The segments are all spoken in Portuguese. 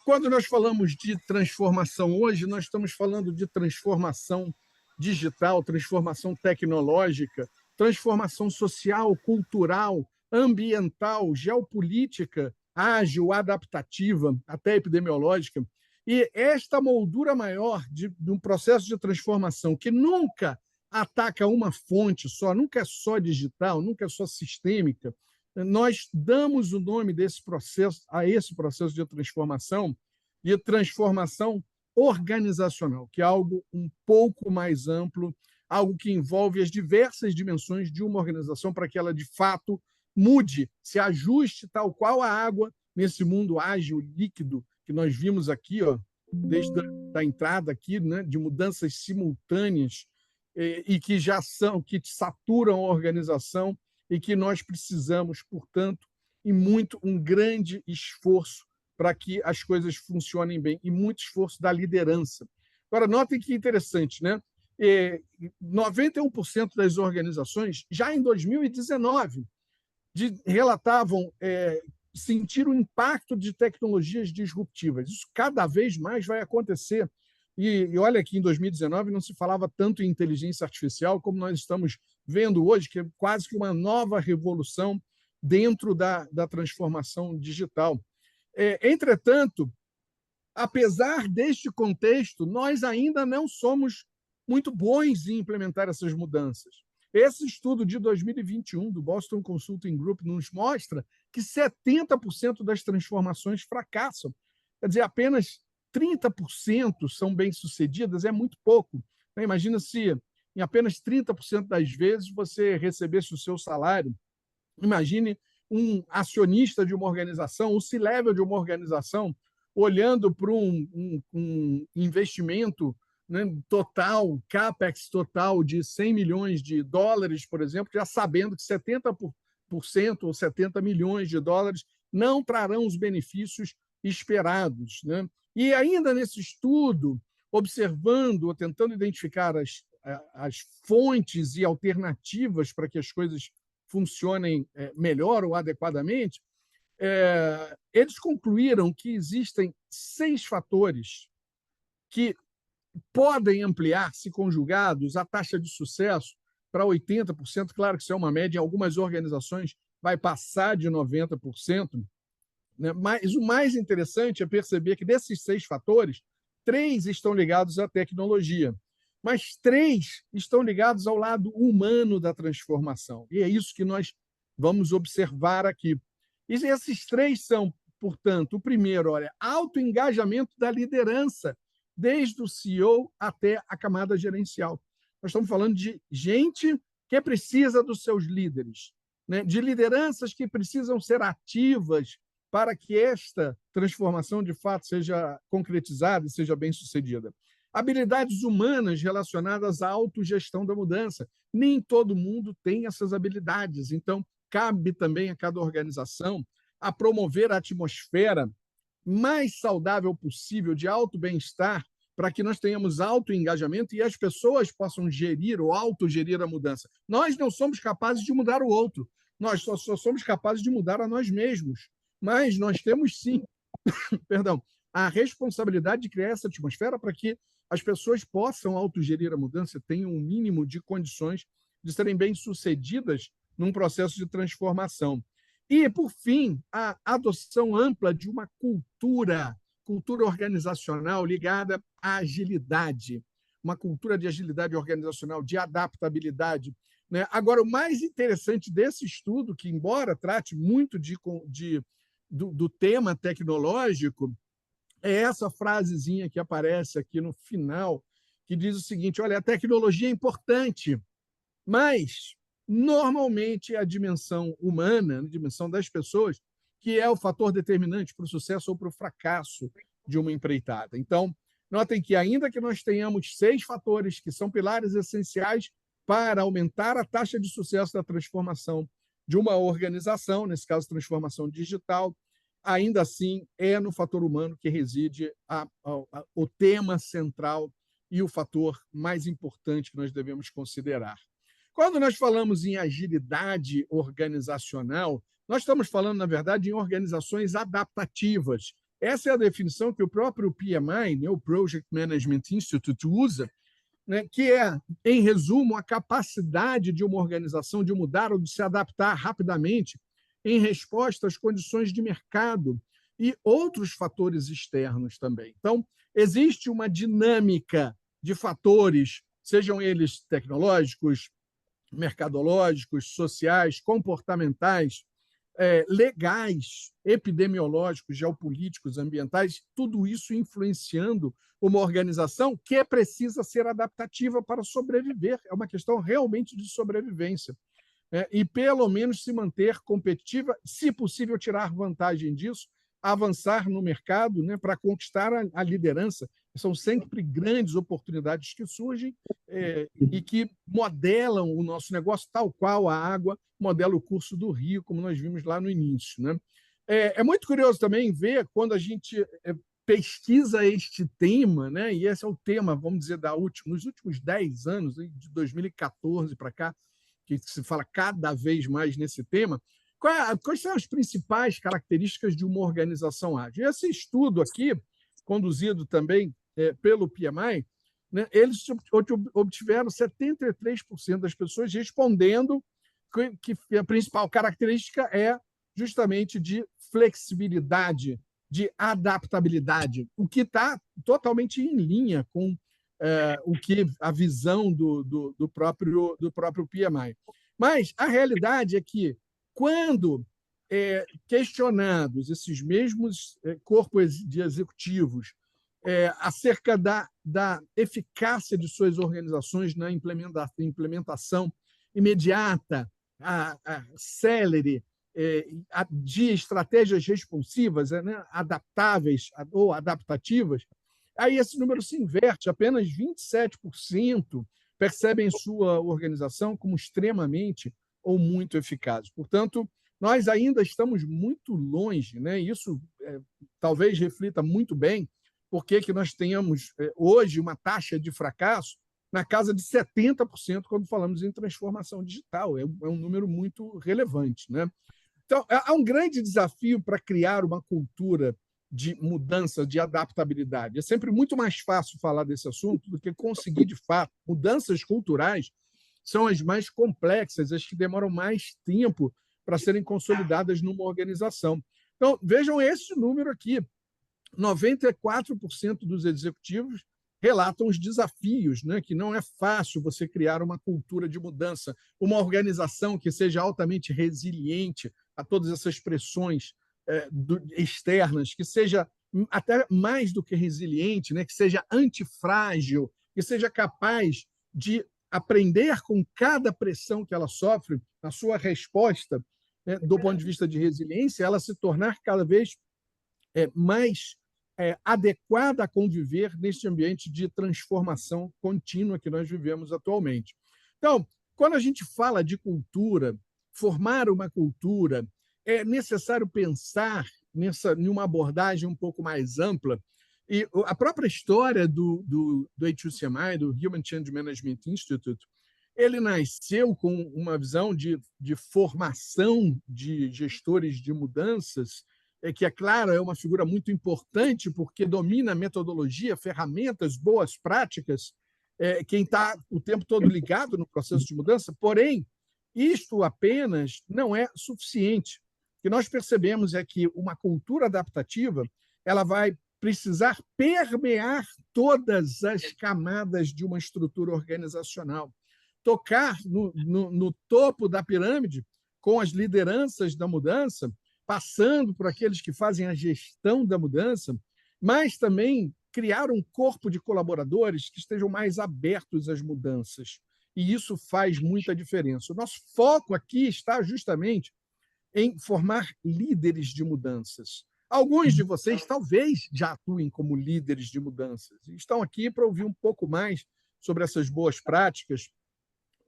Quando nós falamos de transformação hoje, nós estamos falando de transformação digital, transformação tecnológica, transformação social, cultural, ambiental, geopolítica, ágil, adaptativa, até epidemiológica. E esta moldura maior de um processo de transformação que nunca ataca uma fonte só, nunca é só digital, nunca é só sistêmica, nós damos o nome desse processo a esse processo de transformação organizacional, que é algo um pouco mais amplo, algo que envolve as diversas dimensões de uma organização para que ela, de fato, mude, se ajuste tal qual a água nesse mundo ágil, líquido, que nós vimos aqui, ó, desde a entrada aqui, né, de mudanças simultâneas e que já são, que saturam a organização e que nós precisamos, portanto, e muito um grande esforço para que as coisas funcionem bem, e muito esforço da liderança. Agora, notem que interessante, né? 91% das organizações, já em 2019, relatavam sentir o impacto de tecnologias disruptivas. Isso cada vez mais vai acontecer. E olha que em 2019 não se falava tanto em inteligência artificial como nós estamos vendo hoje, que é quase que uma nova revolução dentro da transformação digital. Entretanto, apesar deste contexto, nós ainda não somos muito bons em implementar essas mudanças. Esse estudo de 2021 do Boston Consulting Group nos mostra que 70% das transformações fracassam. Quer dizer, apenas 30% são bem-sucedidas, é muito pouco. Imagina se em apenas 30% das vezes você recebesse o seu salário. Imagine um acionista de uma organização, o C-level de uma organização, olhando para um investimento, né, total, CAPEX total de 100 milhões de dólares, por exemplo, já sabendo que 70% ou 70 milhões de dólares não trarão os benefícios esperados, né? E ainda nesse estudo, observando ou tentando identificar as fontes e alternativas para que as coisas funcionem melhor ou adequadamente, eles concluíram que existem 6 fatores que podem ampliar, se conjugados, a taxa de sucesso para 80%. Claro que isso é uma média, em algumas organizações vai passar de 90%, né? Mas o mais interessante é perceber que desses 6 fatores, 3 estão ligados à tecnologia, mas 3 estão ligados ao lado humano da transformação. E é isso que nós vamos observar aqui. E esses 3 são, portanto, o primeiro, olha, autoengajamento da liderança, desde o CEO até a camada gerencial. Nós estamos falando de gente que precisa dos seus líderes, né? De lideranças que precisam ser ativas para que esta transformação, de fato, seja concretizada e seja bem-sucedida. Habilidades humanas relacionadas à autogestão da mudança. Nem todo mundo tem essas habilidades, então cabe também a cada organização a promover a atmosfera mais saudável possível de alto bem-estar para que nós tenhamos alto engajamento e as pessoas possam gerir ou autogerir a mudança. Nós não somos capazes de mudar o outro, nós só somos capazes de mudar a nós mesmos. Mas nós temos sim, perdão, a responsabilidade de criar essa atmosfera para que as pessoas possam autogerir a mudança, tenham um mínimo de condições de serem bem-sucedidas num processo de transformação. E, por fim, a adoção ampla de uma cultura organizacional ligada à agilidade, uma cultura de agilidade organizacional, de adaptabilidade, né? Agora, o mais interessante desse estudo, que, embora trate muito do tema tecnológico, é essa frasezinha que aparece aqui no final, que diz o seguinte: olha, a tecnologia é importante, mas normalmente é a dimensão humana, a dimensão das pessoas, que é o fator determinante para o sucesso ou para o fracasso de uma empreitada. Então, notem que, ainda que nós tenhamos 6 fatores que são pilares essenciais para aumentar a taxa de sucesso da transformação de uma organização, nesse caso, transformação digital, ainda assim é no fator humano que reside o tema central e o fator mais importante que nós devemos considerar. Quando nós falamos em agilidade organizacional, nós estamos falando, na verdade, em organizações adaptativas. Essa é a definição que o próprio PMI, né, o Project Management Institute, usa, né, que é, em resumo, a capacidade de uma organização de mudar ou de se adaptar rapidamente em resposta às condições de mercado e outros fatores externos também. Então, existe uma dinâmica de fatores, sejam eles tecnológicos, mercadológicos, sociais, comportamentais, legais, epidemiológicos, geopolíticos, ambientais, tudo isso influenciando uma organização que precisa ser adaptativa para sobreviver. É uma questão realmente de sobrevivência. E, pelo menos, se manter competitiva, se possível, tirar vantagem disso, avançar no mercado, né, para conquistar a liderança. São sempre grandes oportunidades que surgem e que modelam o nosso negócio, tal qual a água modela o curso do rio, como nós vimos lá no início. Né? É muito curioso também ver quando a gente pesquisa este tema, né? E esse é o tema, vamos dizer, nos últimos 10 anos, de 2014 para cá, que se fala cada vez mais nesse tema. Quais são as principais características de uma organização ágil? Esse estudo aqui, conduzido também pelo PMI, né, eles obtiveram 73% das pessoas respondendo que a principal característica é justamente de flexibilidade, de adaptabilidade, o que está totalmente em linha com o que a visão do próprio PMI. Mas a realidade é que, quando questionados esses mesmos corpos de executivos acerca da eficácia de suas organizações na implementação imediata, célere, de estratégias responsivas, né, adaptáveis ou adaptativas, aí esse número se inverte, apenas 27% percebem sua organização como extremamente ou muito eficaz. Portanto, nós ainda estamos muito longe, né? Isso talvez reflita muito bem por que nós tenhamos hoje uma taxa de fracasso na casa de 70% quando falamos em transformação digital. É um número muito relevante. Né? Então, há um grande desafio para criar uma cultura de mudança, de adaptabilidade. É sempre muito mais fácil falar desse assunto do que conseguir, de fato. Mudanças culturais são as mais complexas, as que demoram mais tempo para serem consolidadas numa organização. Então, vejam esse número aqui. 94% dos executivos relatam os desafios, né? Que não é fácil você criar uma cultura de mudança, uma organização que seja altamente resiliente a todas essas pressões externas, que seja até mais do que resiliente, né? Que seja antifrágil, que seja capaz de aprender com cada pressão que ela sofre, na sua resposta, né? Do ponto de vista de resiliência, ela se tornar cada vez mais adequada a conviver neste ambiente de transformação contínua que nós vivemos atualmente. Então, quando a gente fala de cultura, formar uma cultura, é necessário pensar em uma abordagem um pouco mais ampla. E a própria história do HUCMI, do Human Change Management Institute, ele nasceu com uma visão de formação de gestores de mudanças, que, é claro, é uma figura muito importante, porque domina metodologia, ferramentas, boas práticas, quem está o tempo todo ligado no processo de mudança. Porém, isto apenas não é suficiente. O que nós percebemos é que uma cultura adaptativa ela vai precisar permear todas as camadas de uma estrutura organizacional, tocar no topo da pirâmide com as lideranças da mudança, passando por aqueles que fazem a gestão da mudança, mas também criar um corpo de colaboradores que estejam mais abertos às mudanças. E isso faz muita diferença. O nosso foco aqui está justamente em formar líderes de mudanças. Alguns de vocês talvez já atuem como líderes de mudanças e estão aqui para ouvir um pouco mais sobre essas boas práticas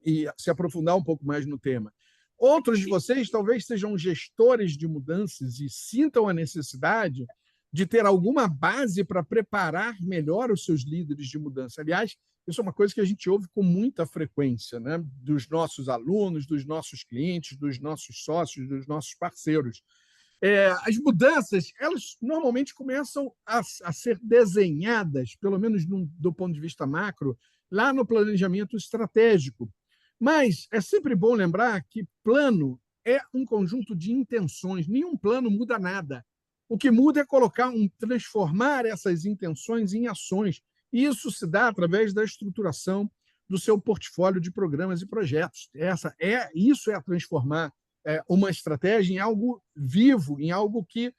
e se aprofundar um pouco mais no tema. Outros de vocês talvez sejam gestores de mudanças e sintam a necessidade de ter alguma base para preparar melhor os seus líderes de mudança. Aliás, isso é uma coisa que a gente ouve com muita frequência, né? Dos nossos alunos, dos nossos clientes, dos nossos sócios, dos nossos parceiros. As mudanças, elas normalmente começam a ser desenhadas, pelo menos do ponto de vista macro, lá no planejamento estratégico. Mas é sempre bom lembrar que plano é um conjunto de intenções. Nenhum plano muda nada. O que muda é transformar essas intenções em ações. E isso se dá através da estruturação do seu portfólio de programas e projetos. Isso é transformar uma estratégia em algo vivo, em algo que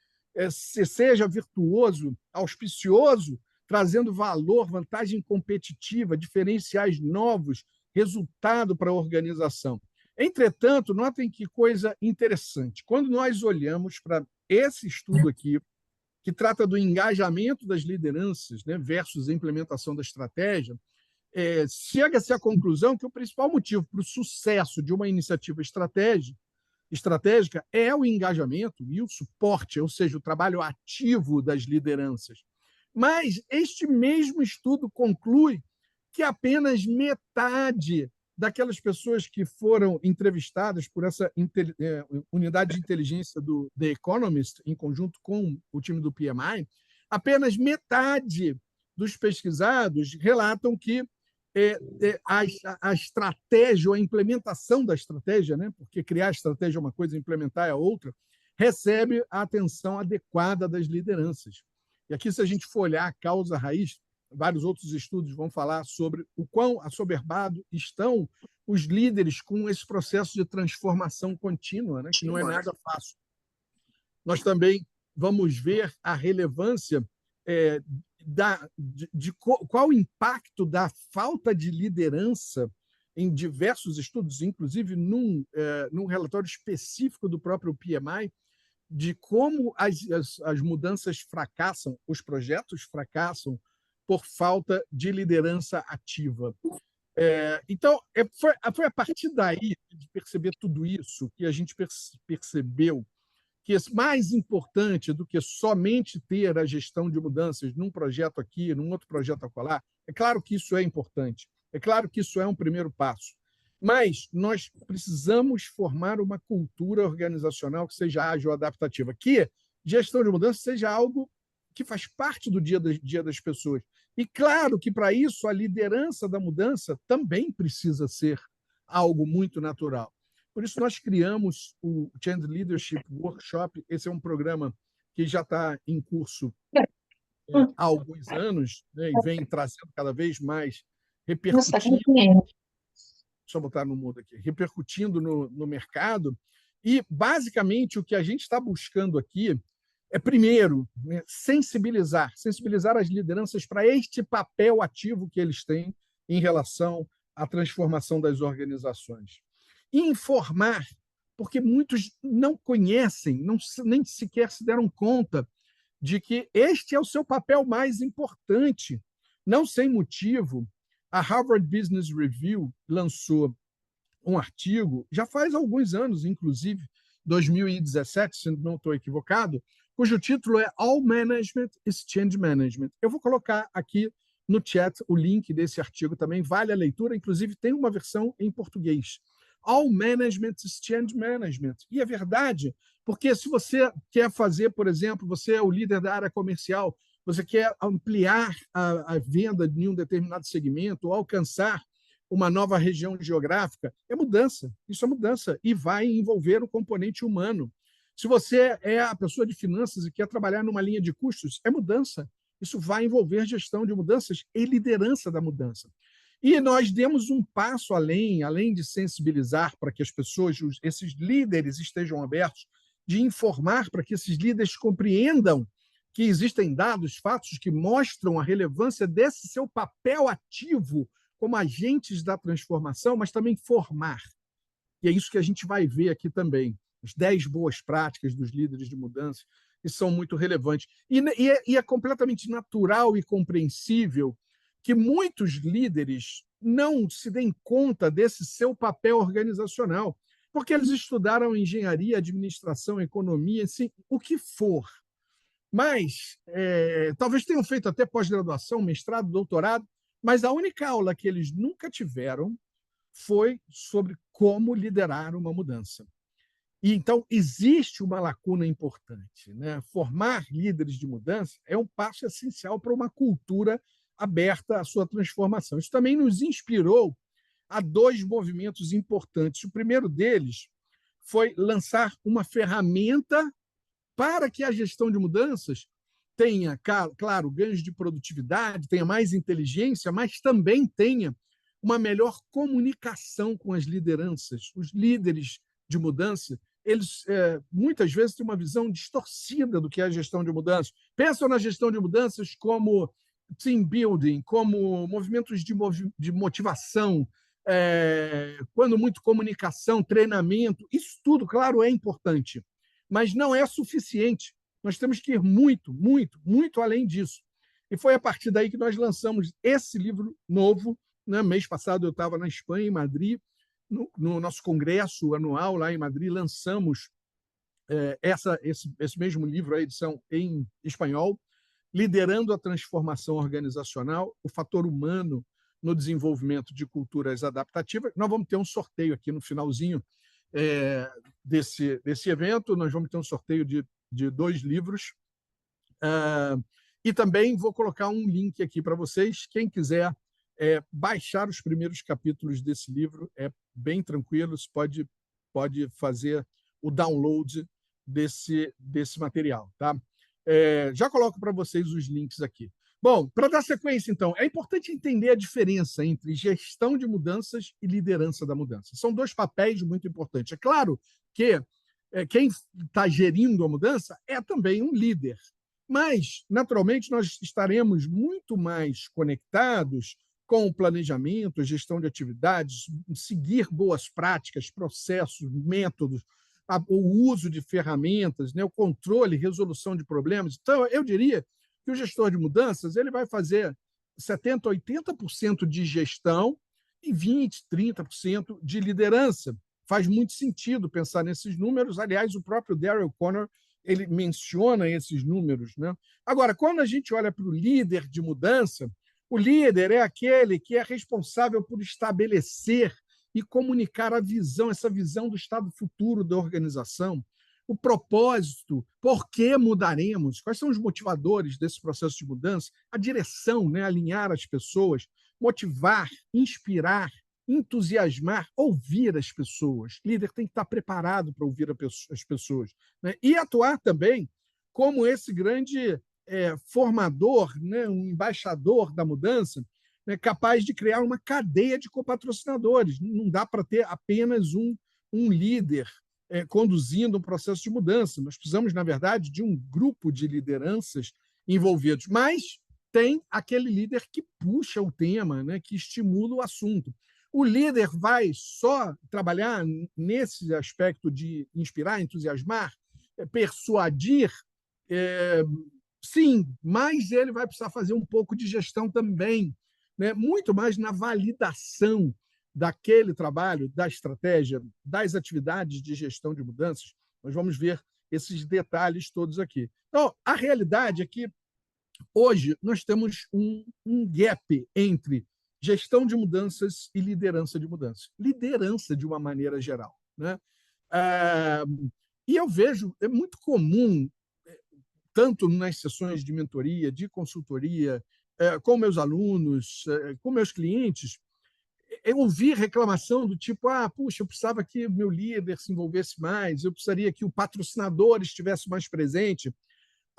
seja virtuoso, auspicioso, trazendo valor, vantagem competitiva, diferenciais novos, resultado para a organização. Entretanto, notem que coisa interessante. Quando nós olhamos para esse estudo aqui, que trata do engajamento das lideranças, né, versus a implementação da estratégia, chega-se à conclusão que o principal motivo para o sucesso de uma iniciativa estratégica é o engajamento e o suporte, ou seja, o trabalho ativo das lideranças. Mas este mesmo estudo conclui que apenas metade daquelas pessoas que foram entrevistadas por essa unidade de inteligência do The Economist, em conjunto com o time do PMI, apenas metade dos pesquisados relatam que a estratégia ou a implementação da estratégia, né? Porque criar a estratégia é uma coisa, implementar é outra, recebe a atenção adequada das lideranças. E aqui, se a gente for olhar a causa raiz, vários outros estudos vão falar sobre o quão assoberbados estão os líderes com esse processo de transformação contínua, né? Que não é nada fácil. Nós também vamos ver a relevância de qual o impacto da falta de liderança em diversos estudos, inclusive num relatório específico do próprio PMI, de como as mudanças fracassam, os projetos fracassam por falta de liderança ativa. Então, foi a partir daí, de perceber tudo isso, que a gente percebeu que é mais importante do que somente ter a gestão de mudanças num projeto aqui, num outro projeto acolá. É claro que isso é importante, é claro que isso é um primeiro passo, mas nós precisamos formar uma cultura organizacional que seja ágil, adaptativa, que gestão de mudança seja algo que faz parte do dia das pessoas. E claro que, para isso, a liderança da mudança também precisa ser algo muito natural. Por isso, nós criamos o Change Leadership Workshop. Esse é um programa que já está em curso há alguns anos, né, e vem trazendo cada vez mais, repercutindo. Deixa eu botar no mudo aqui, repercutindo no mercado. E, basicamente, o que a gente está buscando aqui é, primeiro, né, sensibilizar as lideranças para este papel ativo que eles têm em relação à transformação das organizações. E informar, porque muitos não conhecem, nem sequer se deram conta de que este é o seu papel mais importante. Não sem motivo, a Harvard Business Review lançou um artigo, já faz alguns anos, inclusive 2017, se não estou equivocado, cujo título é All Management is Change Management. Eu vou colocar aqui no chat o link desse artigo também, vale a leitura, inclusive tem uma versão em português. All Management is Change Management. E é verdade, porque se você quer fazer, por exemplo, você é o líder da área comercial, você quer ampliar a venda em um determinado segmento, ou alcançar uma nova região geográfica, é mudança. Isso é mudança e vai envolver o componente humano. Se você é a pessoa de finanças e quer trabalhar numa linha de custos, é mudança. Isso vai envolver gestão de mudanças e liderança da mudança. E nós demos um passo além de sensibilizar para que as pessoas, esses líderes estejam abertos, de informar para que esses líderes compreendam que existem dados, fatos que mostram a relevância desse seu papel ativo como agentes da transformação, mas também formar. E é isso que a gente vai ver aqui também. As 10 boas práticas dos líderes de mudança, que são muito relevantes. E é completamente natural e compreensível que muitos líderes não se deem conta desse seu papel organizacional, porque eles estudaram engenharia, administração, economia, assim, o que for. Mas talvez tenham feito até pós-graduação, mestrado, doutorado, mas a única aula que eles nunca tiveram foi sobre como liderar uma mudança. E, então, existe uma lacuna importante, né? Formar líderes de mudança é um passo essencial para uma cultura aberta à sua transformação. Isso também nos inspirou a dois movimentos importantes. O primeiro deles foi lançar uma ferramenta para que a gestão de mudanças tenha, claro, ganhos de produtividade, tenha mais inteligência, mas também tenha uma melhor comunicação com as lideranças. Os líderes de mudança, eles muitas vezes têm uma visão distorcida do que é a gestão de mudanças. Pensam na gestão de mudanças como team building, como movimentos de motivação, quando muito comunicação, treinamento, isso tudo, claro, é importante, mas não é suficiente. Nós temos que ir muito, muito, muito além disso. E foi a partir daí que nós lançamos esse livro novo. Né? Mês passado eu estava na Espanha, em Madrid, no nosso congresso anual lá em Madrid, lançamos esse mesmo livro, a edição em espanhol, Liderando a Transformação Organizacional, o Fator Humano no Desenvolvimento de Culturas Adaptativas. Nós vamos ter um sorteio aqui no finalzinho desse evento, nós vamos ter um sorteio de 2 livros, e também vou colocar um link aqui para vocês, quem quiser baixar os primeiros capítulos desse livro, é bem tranquilo, você pode fazer o download desse material. Tá? Já coloco para vocês os links aqui. Bom, para dar sequência, então, é importante entender a diferença entre gestão de mudanças e liderança da mudança. São 2 papéis muito importantes. É claro que quem está gerindo a mudança é também um líder, mas, naturalmente, nós estaremos muito mais conectados com o planejamento, a gestão de atividades, seguir boas práticas, processos, métodos, o uso de ferramentas, né, o controle, resolução de problemas. Então, eu diria que o gestor de mudanças ele vai fazer 70%, 80% de gestão e 20%, 30% de liderança. Faz muito sentido pensar nesses números. Aliás, o próprio Darrell Connor ele menciona esses números. Né? Agora, quando a gente olha para o líder de mudança, o líder é aquele que é responsável por estabelecer e comunicar a visão, essa visão do estado futuro da organização, o propósito, por que mudaremos, quais são os motivadores desse processo de mudança, a direção, né? Alinhar as pessoas, motivar, inspirar, entusiasmar, ouvir as pessoas. O líder tem que estar preparado para ouvir as pessoas. Né? E atuar também como esse grande formador, né? Um embaixador da mudança, né? Capaz de criar uma cadeia de copatrocinadores. Não dá para ter apenas um líder conduzindo um processo de mudança. Nós precisamos, na verdade, de um grupo de lideranças envolvidos, mas tem aquele líder que puxa o tema, né, que estimula o assunto. O líder vai só trabalhar nesse aspecto de inspirar, entusiasmar, persuadir, sim, mas ele vai precisar fazer um pouco de gestão também, né, muito mais na validação daquele trabalho, da estratégia, das atividades de gestão de mudanças. Nós vamos ver esses detalhes todos aqui. Então, a realidade é que hoje nós temos um gap entre gestão de mudanças e liderança de mudanças. Liderança de uma maneira geral. Né? E eu vejo, é muito comum, tanto nas sessões de mentoria, de consultoria, com meus alunos, com meus clientes, eu ouvi reclamação do tipo, puxa, eu precisava que meu líder se envolvesse mais, eu precisaria que o patrocinador estivesse mais presente.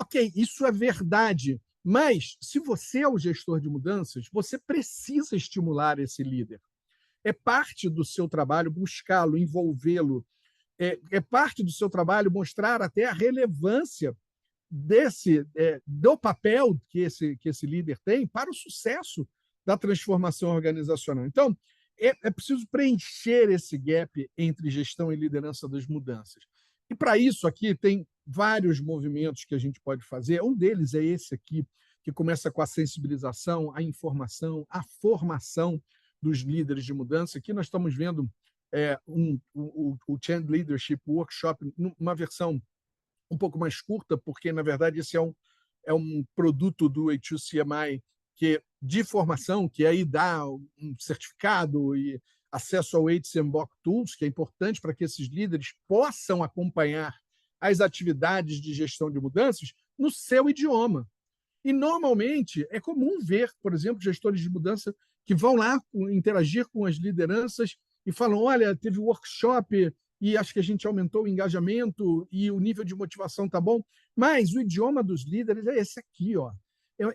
Ok, isso é verdade, mas se você é o gestor de mudanças, você precisa estimular esse líder. É parte do seu trabalho buscá-lo, envolvê-lo. É parte do seu trabalho mostrar até a relevância do papel que esse líder tem para o sucesso da transformação organizacional. Então, é preciso preencher esse gap entre gestão e liderança das mudanças. E, para isso, aqui tem vários movimentos que a gente pode fazer. Um deles é esse aqui, que começa com a sensibilização, a informação, a formação dos líderes de mudança. Aqui nós estamos vendo o Change Leadership Workshop, uma versão um pouco mais curta, porque, na verdade, esse é um produto do A2CMI de formação, que aí dá um certificado e acesso ao HCMBOK Tools, que é importante para que esses líderes possam acompanhar as atividades de gestão de mudanças no seu idioma. E, normalmente, é comum ver, por exemplo, gestores de mudança que vão lá interagir com as lideranças e falam: olha, teve um workshop e acho que a gente aumentou o engajamento e o nível de motivação está bom, mas o idioma dos líderes é esse aqui, ó.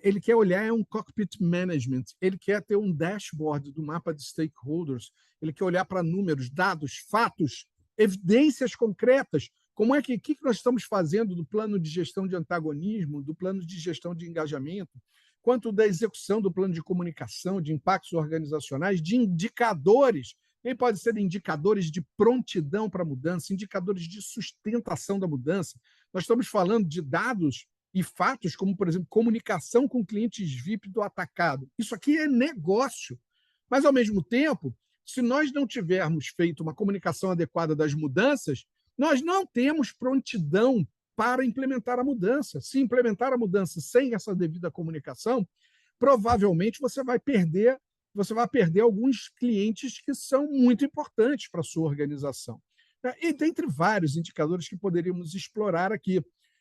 Ele quer olhar um cockpit management, ele quer ter um dashboard do mapa de stakeholders, ele quer olhar para números, dados, fatos, evidências concretas. Como é que nós estamos fazendo do plano de gestão de antagonismo, do plano de gestão de engajamento, quanto da execução do plano de comunicação, de impactos organizacionais, de indicadores. Ele pode ser indicadores de prontidão para a mudança, indicadores de sustentação da mudança. Nós estamos falando de dados e fatos, como, por exemplo, comunicação com clientes VIP do atacado. Isso aqui é negócio. Mas, ao mesmo tempo, se nós não tivermos feito uma comunicação adequada das mudanças, nós não temos prontidão para implementar a mudança. Se implementar a mudança sem essa devida comunicação, provavelmente você vai perder alguns clientes que são muito importantes para a sua organização. E dentre vários indicadores que poderíamos explorar aqui.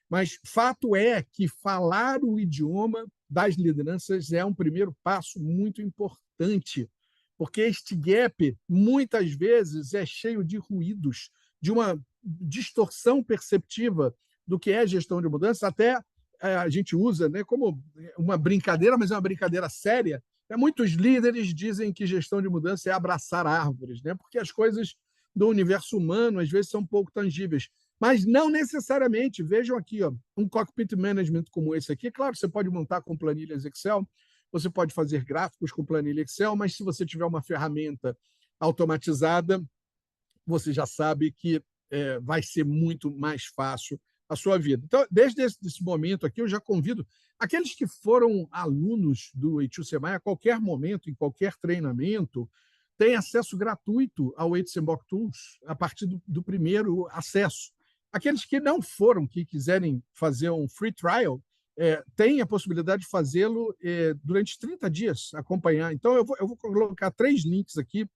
Mas fato é que falar o idioma das lideranças é um primeiro passo muito importante, porque este gap, muitas vezes, é cheio de ruídos, de uma distorção perceptiva do que é gestão de mudança. Até a gente usa, né, como uma brincadeira, mas é uma brincadeira séria. Muitos líderes dizem que gestão de mudança é abraçar árvores, né, porque as coisas do universo humano, às vezes, são pouco tangíveis. Mas não necessariamente. Vejam aqui, ó, um cockpit management como esse aqui. Claro, você pode montar com planilhas Excel, você pode fazer gráficos com planilha Excel, mas se você tiver uma ferramenta automatizada, você já sabe que vai ser muito mais fácil a sua vida. Então, desde esse momento aqui, eu já convido aqueles que foram alunos do H2CMI a qualquer momento, em qualquer treinamento, têm acesso gratuito ao HCMBOK Tools a partir do primeiro acesso. Aqueles que não foram, que quiserem fazer um free trial, têm a possibilidade de fazê-lo durante 30 dias, acompanhar. Então, eu vou colocar 3 links aqui,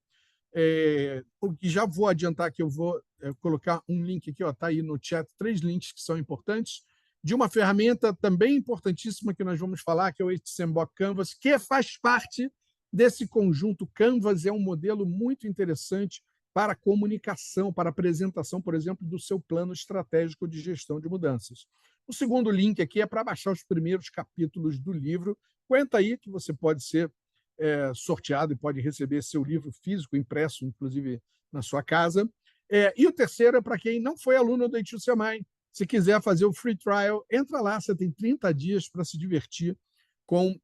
e já vou adiantar que eu vou colocar um link aqui, está aí no chat, 3 links que são importantes, de uma ferramenta também importantíssima que nós vamos falar, que é o HCMBOK Canvas, que faz parte desse conjunto. Canvas é um modelo muito interessante para comunicação, para apresentação, por exemplo, do seu plano estratégico de gestão de mudanças. O segundo link aqui é para baixar os primeiros capítulos do livro. Aguenta aí que você pode ser sorteado e pode receber seu livro físico, impresso, inclusive, na sua casa. E o terceiro é para quem não foi aluno do H2CMI. Se quiser fazer o free trial, entra lá, você tem 30 dias para se divertir com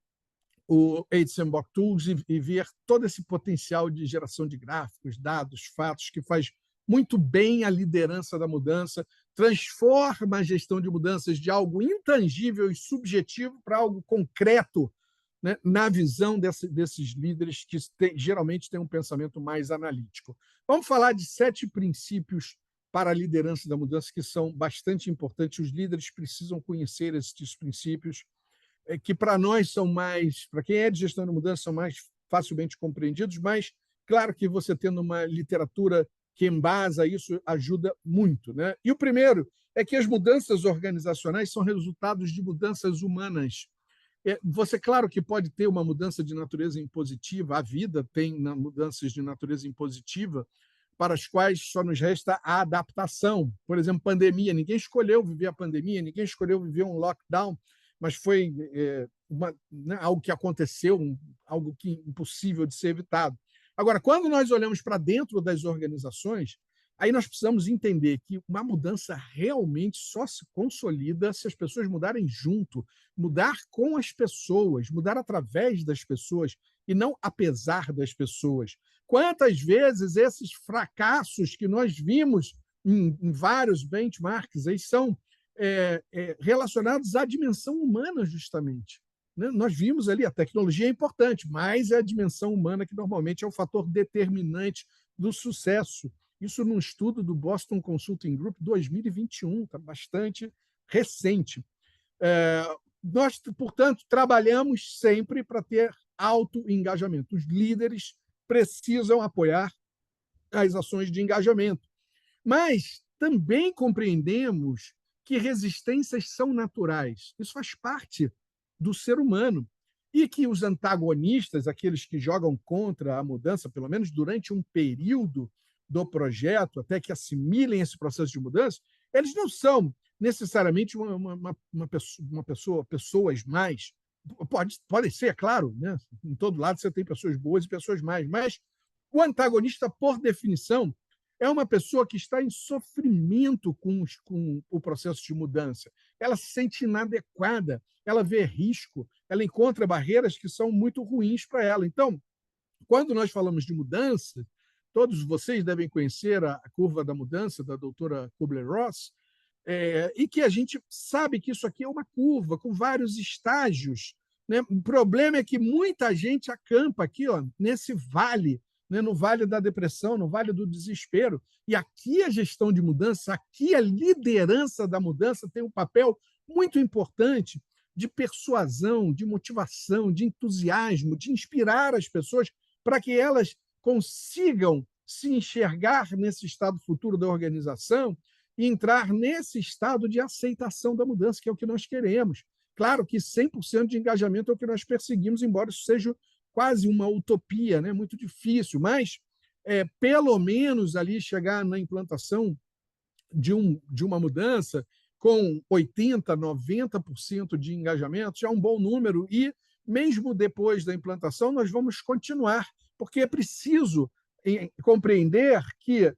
o HCMBOK Tools e ver todo esse potencial de geração de gráficos, dados, fatos, que faz muito bem a liderança da mudança, transforma a gestão de mudanças de algo intangível e subjetivo para algo concreto, né, na visão desses líderes que geralmente têm um pensamento mais analítico. Vamos falar de 7 princípios para a liderança da mudança que são bastante importantes. Os líderes precisam conhecer esses princípios, que para nós são mais, para quem é de gestão de mudança, são mais facilmente compreendidos, mas claro que você tendo uma literatura que embasa isso ajuda muito, né? E o primeiro é que as mudanças organizacionais são resultados de mudanças humanas. Você, claro que pode ter uma mudança de natureza impositiva, a vida tem mudanças de natureza impositiva, para as quais só nos resta a adaptação. Por exemplo, pandemia. Ninguém escolheu viver a pandemia, ninguém escolheu viver um lockdown, mas foi algo que aconteceu, algo que impossível de ser evitado. Agora, quando nós olhamos para dentro das organizações, aí nós precisamos entender que uma mudança realmente só se consolida se as pessoas mudarem junto, mudar com as pessoas, mudar através das pessoas e não apesar das pessoas. Quantas vezes esses fracassos que nós vimos em vários benchmarks aí são relacionados à dimensão humana, justamente. Né? Nós vimos ali, a tecnologia é importante, mas é a dimensão humana que normalmente é o fator determinante do sucesso. Isso num estudo do Boston Consulting Group 2021, está bastante recente. Nós, portanto, trabalhamos sempre para ter alto engajamento. Os líderes precisam apoiar as ações de engajamento. Mas também compreendemos que resistências são naturais. Isso faz parte do ser humano. E que os antagonistas, aqueles que jogam contra a mudança, pelo menos durante um período do projeto, até que assimilem esse processo de mudança, eles não são necessariamente pessoas mais. Pode ser, é claro, né? Em todo lado você tem pessoas boas e pessoas mais, mas o antagonista, por definição, é uma pessoa que está em sofrimento com o processo de mudança. Ela se sente inadequada, ela vê risco, ela encontra barreiras que são muito ruins para ela. Então, quando nós falamos de mudança, todos vocês devem conhecer a curva da mudança da doutora Kubler-Ross, e que a gente sabe que isso aqui é uma curva com vários estágios. Né? O problema é que muita gente acampa aqui, ó, nesse vale, né? No vale da depressão, no vale do desespero. E aqui a gestão de mudança, aqui a liderança da mudança tem um papel muito importante de persuasão, de motivação, de entusiasmo, de inspirar as pessoas para que elas consigam se enxergar nesse estado futuro da organização e entrar nesse estado de aceitação da mudança, que é o que nós queremos. Claro que 100% de engajamento é o que nós perseguimos, embora isso seja quase uma utopia, né? Muito difícil, mas pelo menos ali chegar na implantação de uma mudança com 80%, 90% de engajamento já é um bom número e, mesmo depois da implantação, nós vamos continuar, porque é preciso compreender que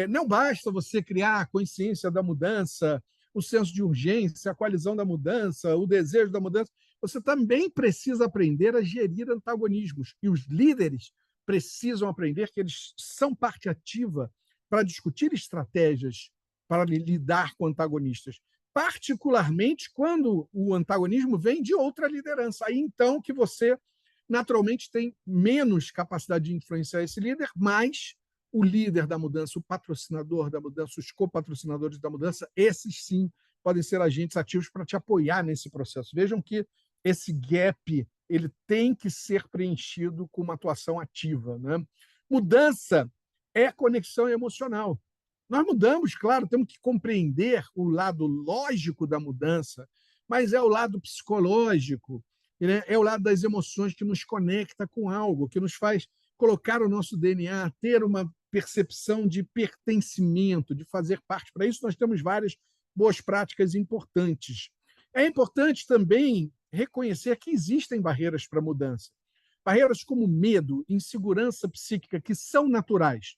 não basta você criar a consciência da mudança, o senso de urgência, a coalizão da mudança, o desejo da mudança. Você também precisa aprender a gerir antagonismos. E os líderes precisam aprender que eles são parte ativa para discutir estratégias para lidar com antagonistas, particularmente quando o antagonismo vem de outra liderança. Aí, então, que você naturalmente tem menos capacidade de influenciar esse líder, mas o líder da mudança, o patrocinador da mudança, os copatrocinadores da mudança, esses sim podem ser agentes ativos para te apoiar nesse processo. Vejam que esse gap ele tem que ser preenchido com uma atuação ativa. Né? Mudança é conexão emocional. Nós mudamos, claro, temos que compreender o lado lógico da mudança, mas é o lado psicológico, né? É o lado das emoções que nos conecta com algo, que nos faz colocar o nosso DNA, ter uma percepção de pertencimento, de fazer parte. Para isso, nós temos várias boas práticas importantes. É importante também reconhecer que existem barreiras para a mudança. Barreiras como medo, insegurança psíquica, que são naturais.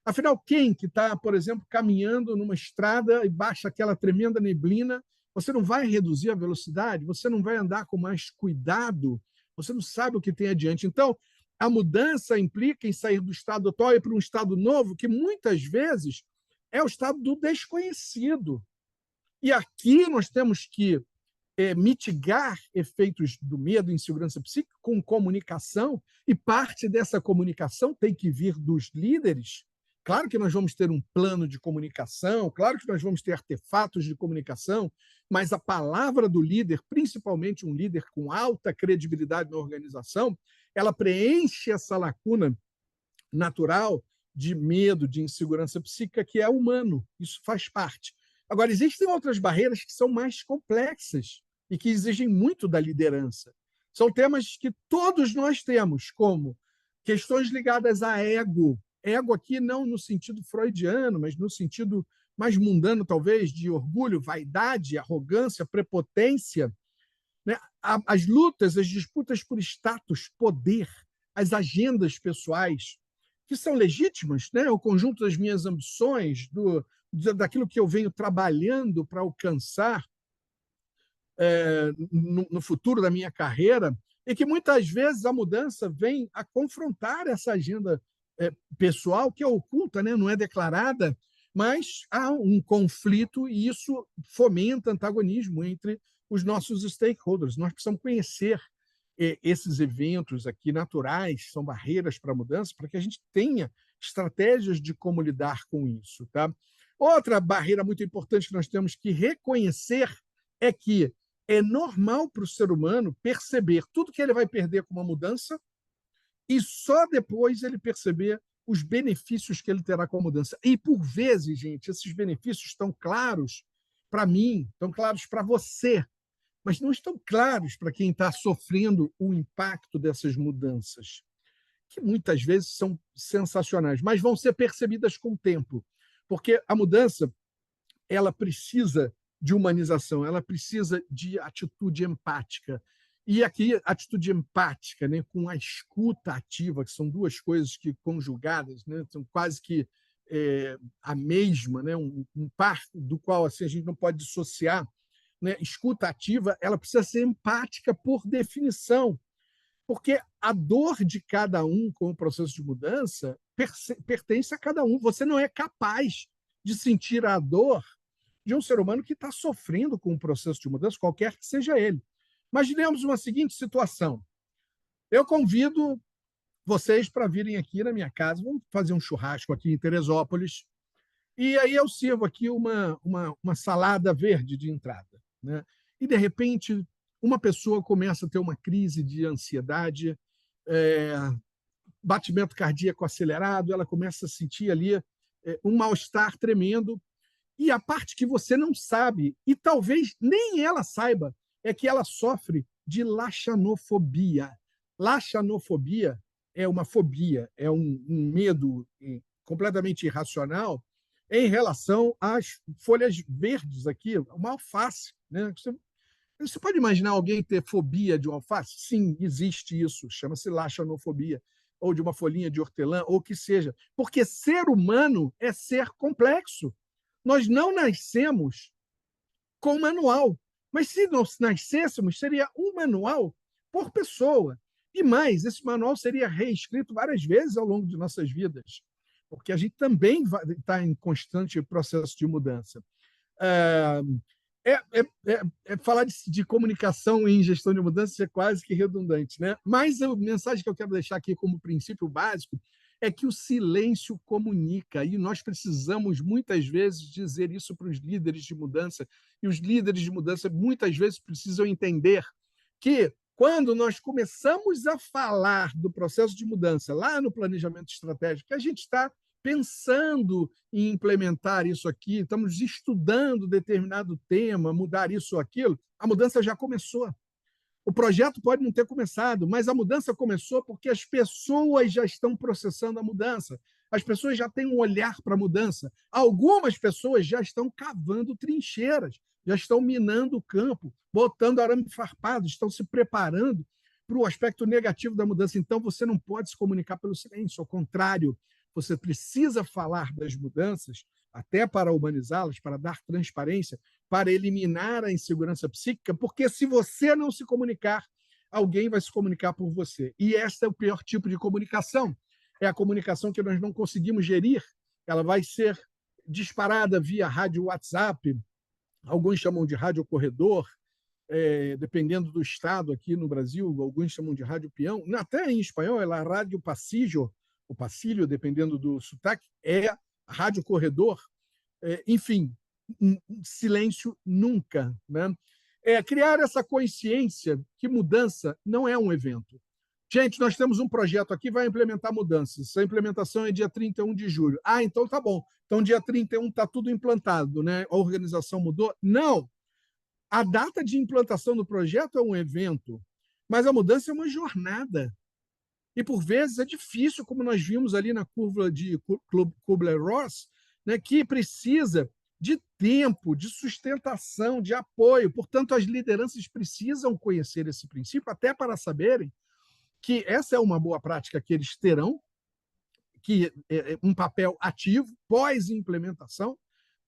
Afinal, quem que está, por exemplo, caminhando numa estrada e baixa aquela tremenda neblina, você não vai reduzir a velocidade, você não vai andar com mais cuidado, você não sabe o que tem adiante. Então, a mudança implica em sair do estado atual e para um estado novo, que muitas vezes é o estado do desconhecido. E aqui nós temos que mitigar efeitos do medo e insegurança psíquica com comunicação, e parte dessa comunicação tem que vir dos líderes. Claro que nós vamos ter um plano de comunicação, claro que nós vamos ter artefatos de comunicação, mas a palavra do líder, principalmente um líder com alta credibilidade na organização, ela preenche essa lacuna natural de medo, de insegurança psíquica, que é humano. Isso faz parte. Agora, existem outras barreiras que são mais complexas e que exigem muito da liderança. São temas que todos nós temos, como questões ligadas a ego. Ego aqui não no sentido freudiano, mas no sentido mais mundano, talvez, de orgulho, vaidade, arrogância, prepotência. Né? As lutas, as disputas por status, poder, as agendas pessoais, que são legítimas, né? O conjunto das minhas ambições, daquilo que eu venho trabalhando para alcançar no futuro da minha carreira, e que muitas vezes a mudança vem a confrontar essa agenda pessoal, que é oculta, né? Não é declarada, mas há um conflito e isso fomenta antagonismo entre os nossos stakeholders. Nós precisamos conhecer esses eventos aqui naturais, são barreiras para a mudança, para que a gente tenha estratégias de como lidar com isso. Tá? Outra barreira muito importante que nós temos que reconhecer é que é normal para o ser humano perceber tudo que ele vai perder com uma mudança e só depois ele perceber os benefícios que ele terá com a mudança. E, por vezes, gente, esses benefícios estão claros para mim, estão claros para você, mas não estão claros para quem está sofrendo o impacto dessas mudanças, que muitas vezes são sensacionais, mas vão ser percebidas com o tempo, porque a mudança ela precisa de humanização, ela precisa de atitude empática. E aqui, atitude empática, né, com a escuta ativa, que são duas coisas que conjugadas, né, são quase que a mesma, né, um par do qual assim, a gente não pode dissociar. Né? Escuta ativa, ela precisa ser empática por definição, porque a dor de cada um com o processo de mudança pertence a cada um. Você não é capaz de sentir a dor de um ser humano que está sofrendo com o processo de mudança, qualquer que seja ele. Imaginemos uma seguinte situação. Eu convido vocês para virem aqui na minha casa, vamos fazer um churrasco aqui em Teresópolis, e aí eu sirvo aqui uma salada verde de entrada. Né? E, de repente, uma pessoa começa a ter uma crise de ansiedade, batimento cardíaco acelerado, ela começa a sentir ali um mal-estar tremendo, e a parte que você não sabe, e talvez nem ela saiba, é que ela sofre de laxanofobia. Laxanofobia é uma fobia, é um medo completamente irracional em relação às folhas verdes aqui, uma alface. Né? Você pode imaginar alguém ter fobia de uma alface? Sim, existe isso, chama-se laxanofobia, ou de uma folhinha de hortelã, ou o que seja. Porque ser humano é ser complexo. Nós não nascemos com manual, mas se nós nascêssemos, seria um manual por pessoa. E mais, esse manual seria reescrito várias vezes ao longo de nossas vidas, porque a gente também está em constante processo de mudança. Falar de comunicação em gestão de mudança é quase que redundante, né? Mas a mensagem que eu quero deixar aqui como princípio básico é que o silêncio comunica, e nós precisamos muitas vezes dizer isso para os líderes de mudança, e os líderes de mudança muitas vezes precisam entender que quando nós começamos a falar do processo de mudança lá no planejamento estratégico, que a gente está pensando em implementar isso aqui, estamos estudando determinado tema, mudar isso ou aquilo, a mudança já começou. O projeto pode não ter começado, mas a mudança começou porque as pessoas já estão processando a mudança. As pessoas já têm um olhar para a mudança. Algumas pessoas já estão cavando trincheiras, já estão minando o campo, botando arame farpado, estão se preparando para o aspecto negativo da mudança. Então, você não pode se comunicar pelo silêncio. Ao contrário, você precisa falar das mudanças, até para humanizá-las, para dar transparência, para eliminar a insegurança psíquica, porque se você não se comunicar, alguém vai se comunicar por você. E esse é o pior tipo de comunicação. É a comunicação que nós não conseguimos gerir. Ela vai ser disparada via rádio WhatsApp, alguns chamam de rádio corredor, dependendo do estado aqui no Brasil, alguns chamam de rádio peão. Até em espanhol, ela é rádio passillo, o passilho, dependendo do sotaque, é rádio corredor. Enfim, silêncio nunca. Né? Criar essa consciência que mudança não é um evento. Gente, nós temos um projeto aqui que vai implementar mudanças. Essa implementação é dia 31 de julho. Então tá bom. Então, dia 31 está tudo implantado, né? A organização mudou? Não. A data de implantação do projeto é um evento, mas a mudança é uma jornada. E, por vezes, é difícil, como nós vimos ali na curva de Kubler-Ross, né, que precisa de tempo, de sustentação, de apoio. Portanto, as lideranças precisam conhecer esse princípio, até para saberem que essa é uma boa prática que eles terão, que é um papel ativo, pós-implementação,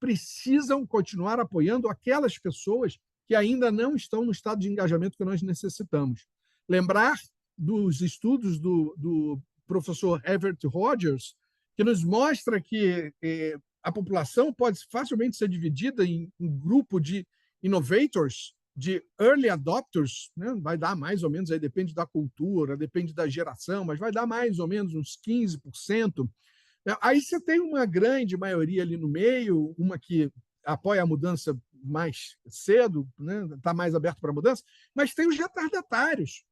precisam continuar apoiando aquelas pessoas que ainda não estão no estado de engajamento que nós necessitamos. Lembrar dos estudos do professor Everett Rogers, que nos mostra que a população pode facilmente ser dividida em um grupo de innovators, de early adopters, né? Vai dar mais ou menos, aí depende da cultura, depende da geração, mas vai dar mais ou menos uns 15%. Aí você tem uma grande maioria ali no meio, uma que apoia a mudança mais cedo, né? Está mais aberto para a mudança, mas tem os retardatários.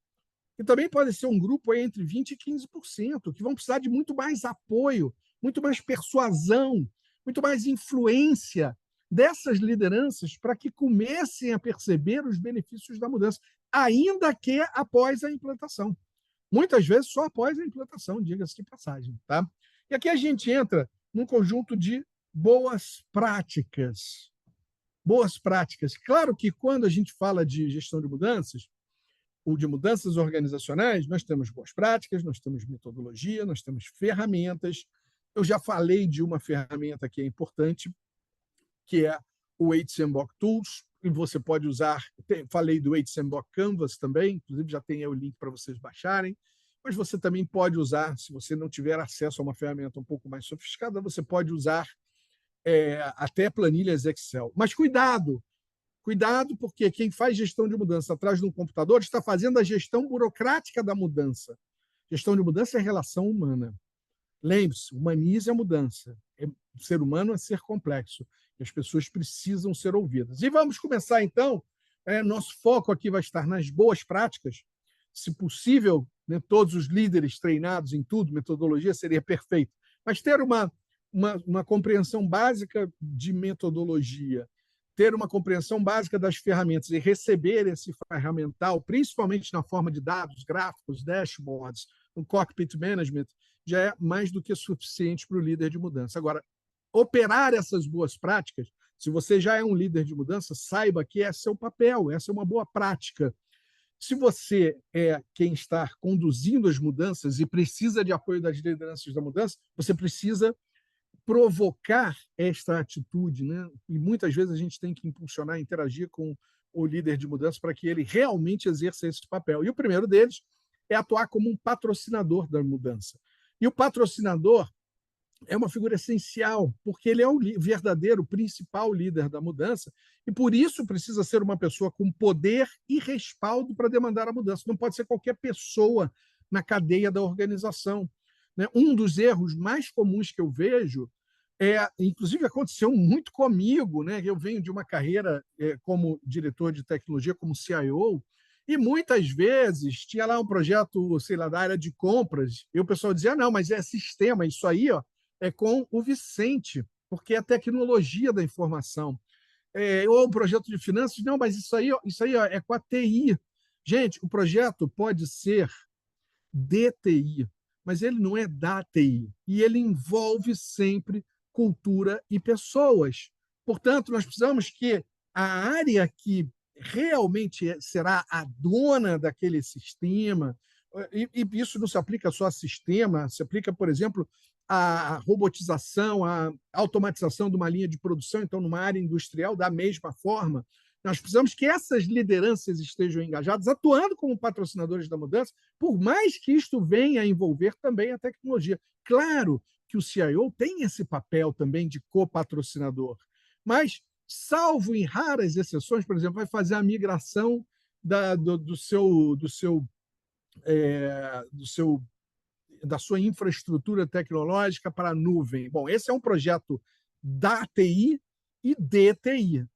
que também pode ser um grupo aí entre 20% e 15%, que vão precisar de muito mais apoio, muito mais persuasão, muito mais influência dessas lideranças para que comecem a perceber os benefícios da mudança, ainda que após a implantação. Muitas vezes só após a implantação, diga-se de passagem. Tá? E aqui a gente entra num conjunto de boas práticas. Boas práticas. Claro que quando a gente fala de gestão de mudanças, ou de mudanças organizacionais, nós temos boas práticas, nós temos metodologia, nós temos ferramentas. Eu já falei de uma ferramenta que é importante, que é o HCMBOK Tools, e você pode usar, falei do HCMBOK Canvas também, inclusive já tem aí o link para vocês baixarem, mas você também pode usar, se você não tiver acesso a uma ferramenta um pouco mais sofisticada, você pode usar até planilhas Excel. Mas cuidado, porque quem faz gestão de mudança atrás de um computador está fazendo a gestão burocrática da mudança. Gestão de mudança é relação humana. Lembre-se, humanize a mudança. O ser humano é ser complexo. E as pessoas precisam ser ouvidas. E vamos começar, então. Nosso foco aqui vai estar nas boas práticas. Se possível, né, todos os líderes treinados em tudo, metodologia seria perfeito. Mas ter uma compreensão básica de metodologia, ter uma compreensão básica das ferramentas e receber esse ferramental, principalmente na forma de dados, gráficos, dashboards, no cockpit management, já é mais do que suficiente para o líder de mudança. Agora, operar essas boas práticas, se você já é um líder de mudança, saiba que esse é o papel, essa é uma boa prática. Se você é quem está conduzindo as mudanças e precisa de apoio das lideranças da mudança, você precisa provocar esta atitude, né? E muitas vezes a gente tem que impulsionar, interagir com o líder de mudança para que ele realmente exerça esse papel. E o primeiro deles é atuar como um patrocinador da mudança. E o patrocinador é uma figura essencial, porque ele é o verdadeiro, principal líder da mudança, e por isso precisa ser uma pessoa com poder e respaldo para demandar a mudança. Não pode ser qualquer pessoa na cadeia da organização. Um dos erros mais comuns que eu vejo inclusive aconteceu muito comigo, né? Eu venho de uma carreira como diretor de tecnologia, como CIO, e muitas vezes tinha lá um projeto, sei lá, da área de compras, e o pessoal dizia, não, mas é sistema, isso aí é com o Vicente, porque é a tecnologia da informação. Ou o projeto de finanças, não, mas isso aí é com a TI. Gente, o projeto pode ser de TI, mas ele não é da TI. E ele envolve sempre cultura e pessoas. Portanto, nós precisamos que a área que realmente será a dona daquele sistema, e isso não se aplica só a sistema, se aplica, por exemplo, à robotização, à automatização de uma linha de produção, então, numa área industrial, da mesma forma, nós precisamos que essas lideranças estejam engajadas, atuando como patrocinadores da mudança, por mais que isto venha a envolver também a tecnologia. Claro que o CIO tem esse papel também de copatrocinador, mas, salvo em raras exceções, por exemplo, vai fazer a migração da sua infraestrutura tecnológica para a nuvem. Bom, esse é um projeto da TI e de TI.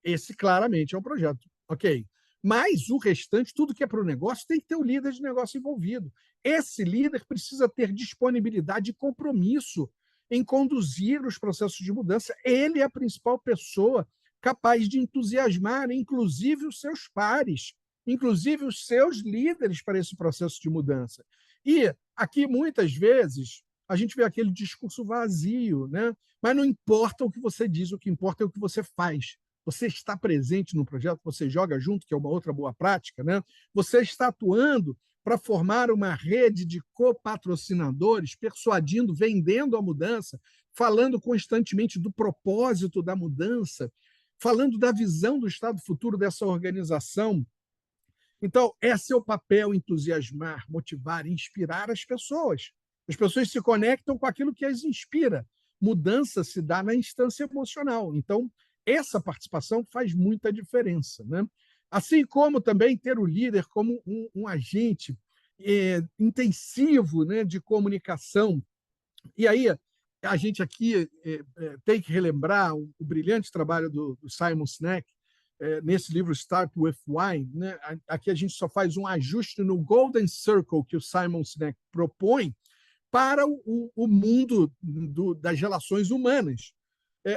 Esse claramente é um projeto, ok? Mas o restante, tudo que é para o negócio, tem que ter o líder de negócio envolvido. Esse líder precisa ter disponibilidade e compromisso em conduzir os processos de mudança. Ele é a principal pessoa capaz de entusiasmar, inclusive os seus pares, inclusive os seus líderes para esse processo de mudança. E aqui, muitas vezes, a gente vê aquele discurso vazio, né? Mas não importa o que você diz, o que importa é o que você faz. Você está presente no projeto, você joga junto, que é uma outra boa prática, né? Você está atuando para formar uma rede de copatrocinadores, persuadindo, vendendo a mudança, falando constantemente do propósito da mudança, falando da visão do estado futuro dessa organização. Então, é seu papel entusiasmar, motivar, inspirar as pessoas. As pessoas se conectam com aquilo que as inspira. Mudança se dá na instância emocional. Então, essa participação faz muita diferença, né? Assim como também ter o líder como um agente intensivo, né, de comunicação. E aí, a gente aqui tem que relembrar o brilhante trabalho do Simon Sinek, nesse livro Start with Why, né? Aqui a gente só faz um ajuste no Golden Circle que o Simon Sinek propõe para o mundo das relações humanas.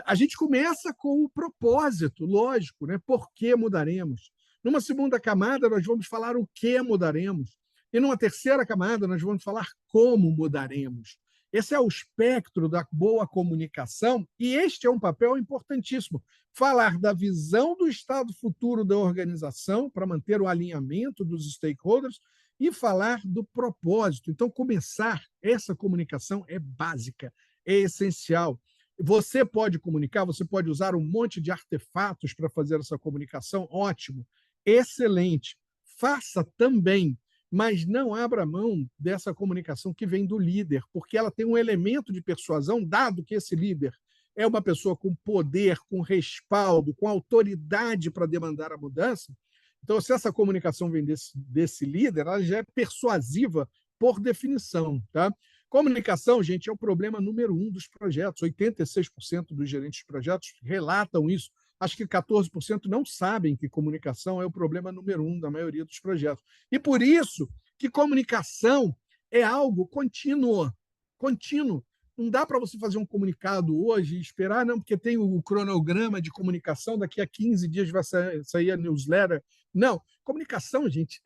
A gente começa com o propósito, lógico, né? Por que mudaremos? Numa segunda camada, nós vamos falar o que mudaremos. E numa terceira camada, nós vamos falar como mudaremos. Esse é o espectro da boa comunicação, e este é um papel importantíssimo. Falar da visão do estado futuro da organização, para manter o alinhamento dos stakeholders, e falar do propósito. Então, começar essa comunicação é básica, é essencial. Você pode comunicar, você pode usar um monte de artefatos para fazer essa comunicação, ótimo, excelente. Faça também, mas não abra mão dessa comunicação que vem do líder, porque ela tem um elemento de persuasão, dado que esse líder é uma pessoa com poder, com respaldo, com autoridade para demandar a mudança. Então, se essa comunicação vem desse líder, ela já é persuasiva por definição. Tá? Comunicação, gente, é o problema número 1 dos projetos. 86% dos gerentes de projetos relatam isso. Acho que 14% não sabem que comunicação é o problema número 1 da maioria dos projetos. E por isso que comunicação é algo contínuo. Contínuo. Não dá para você fazer um comunicado hoje e esperar, não, porque tem o cronograma de comunicação, daqui a 15 dias vai sair a newsletter. Não. Comunicação, gente,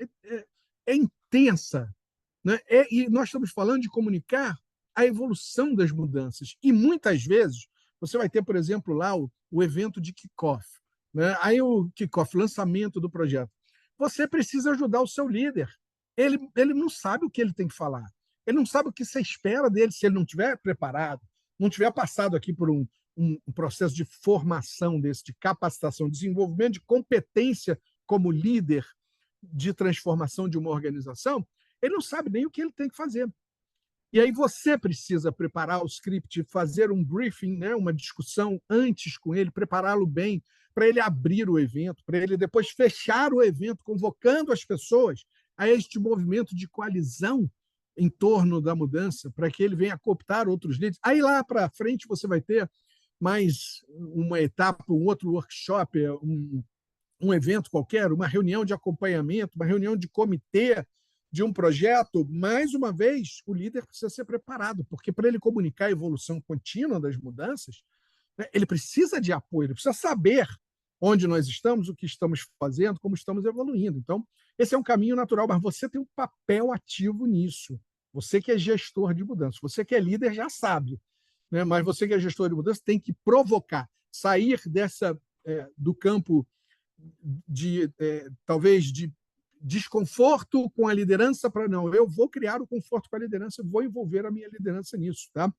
é intensa. Né? E nós estamos falando de comunicar a evolução das mudanças. E muitas vezes você vai ter, por exemplo, lá o evento de kickoff. Né? Aí o kickoff, lançamento do projeto. Você precisa ajudar o seu líder. Ele não sabe o que ele tem que falar. Ele não sabe o que você espera dele se ele não estiver preparado, não tiver passado aqui por um processo de formação desse, de capacitação, desenvolvimento de competência como líder de transformação de uma organização. Ele não sabe nem o que ele tem que fazer. E aí você precisa preparar o script, fazer um briefing, né, uma discussão antes com ele, prepará-lo bem, para ele abrir o evento, para ele depois fechar o evento, convocando as pessoas a este movimento de coalizão em torno da mudança, para que ele venha cooptar outros líderes. Aí lá para frente você vai ter mais uma etapa, um outro workshop, um evento qualquer, uma reunião de acompanhamento, uma reunião de comitê de um projeto. Mais uma vez, o líder precisa ser preparado, porque para ele comunicar a evolução contínua das mudanças, né, ele precisa de apoio, ele precisa saber onde nós estamos, o que estamos fazendo, como estamos evoluindo. Então, esse é um caminho natural, mas você tem um papel ativo nisso. Você que é gestor de mudança, você que é líder já sabe, né? Mas você que é gestor de mudança tem que provocar, sair do campo talvez de desconforto com a liderança para não, eu vou criar o conforto com a liderança, vou envolver a minha liderança nisso, tá?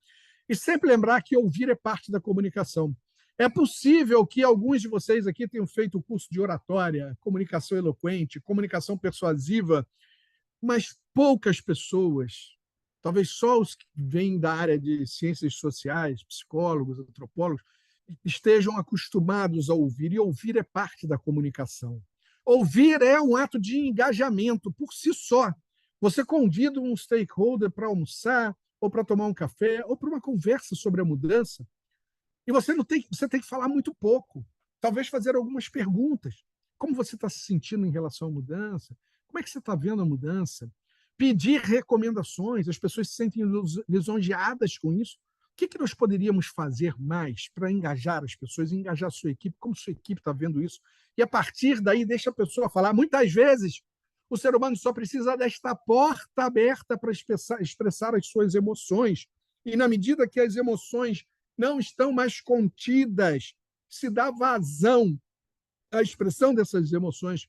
E sempre lembrar que ouvir é parte da comunicação. É possível que alguns de vocês aqui tenham feito o curso de oratória, comunicação eloquente, comunicação persuasiva, mas poucas pessoas, talvez só os que vêm da área de ciências sociais, psicólogos, antropólogos, estejam acostumados a ouvir, e ouvir é parte da comunicação. Ouvir é um ato de engajamento por si só. Você convida um stakeholder para almoçar, ou para tomar um café, ou para uma conversa sobre a mudança, e você tem que falar muito pouco. Talvez fazer algumas perguntas. Como você está se sentindo em relação à mudança? Como é que você está vendo a mudança? Pedir recomendações. As pessoas se sentem lisonjeadas com isso. O que nós poderíamos fazer mais para engajar as pessoas, engajar a sua equipe? Como sua equipe está vendo isso? E a partir daí deixa a pessoa falar. Muitas vezes o ser humano só precisa desta porta aberta para expressar as suas emoções. E na medida que as emoções não estão mais contidas, se dá vazão à expressão dessas emoções,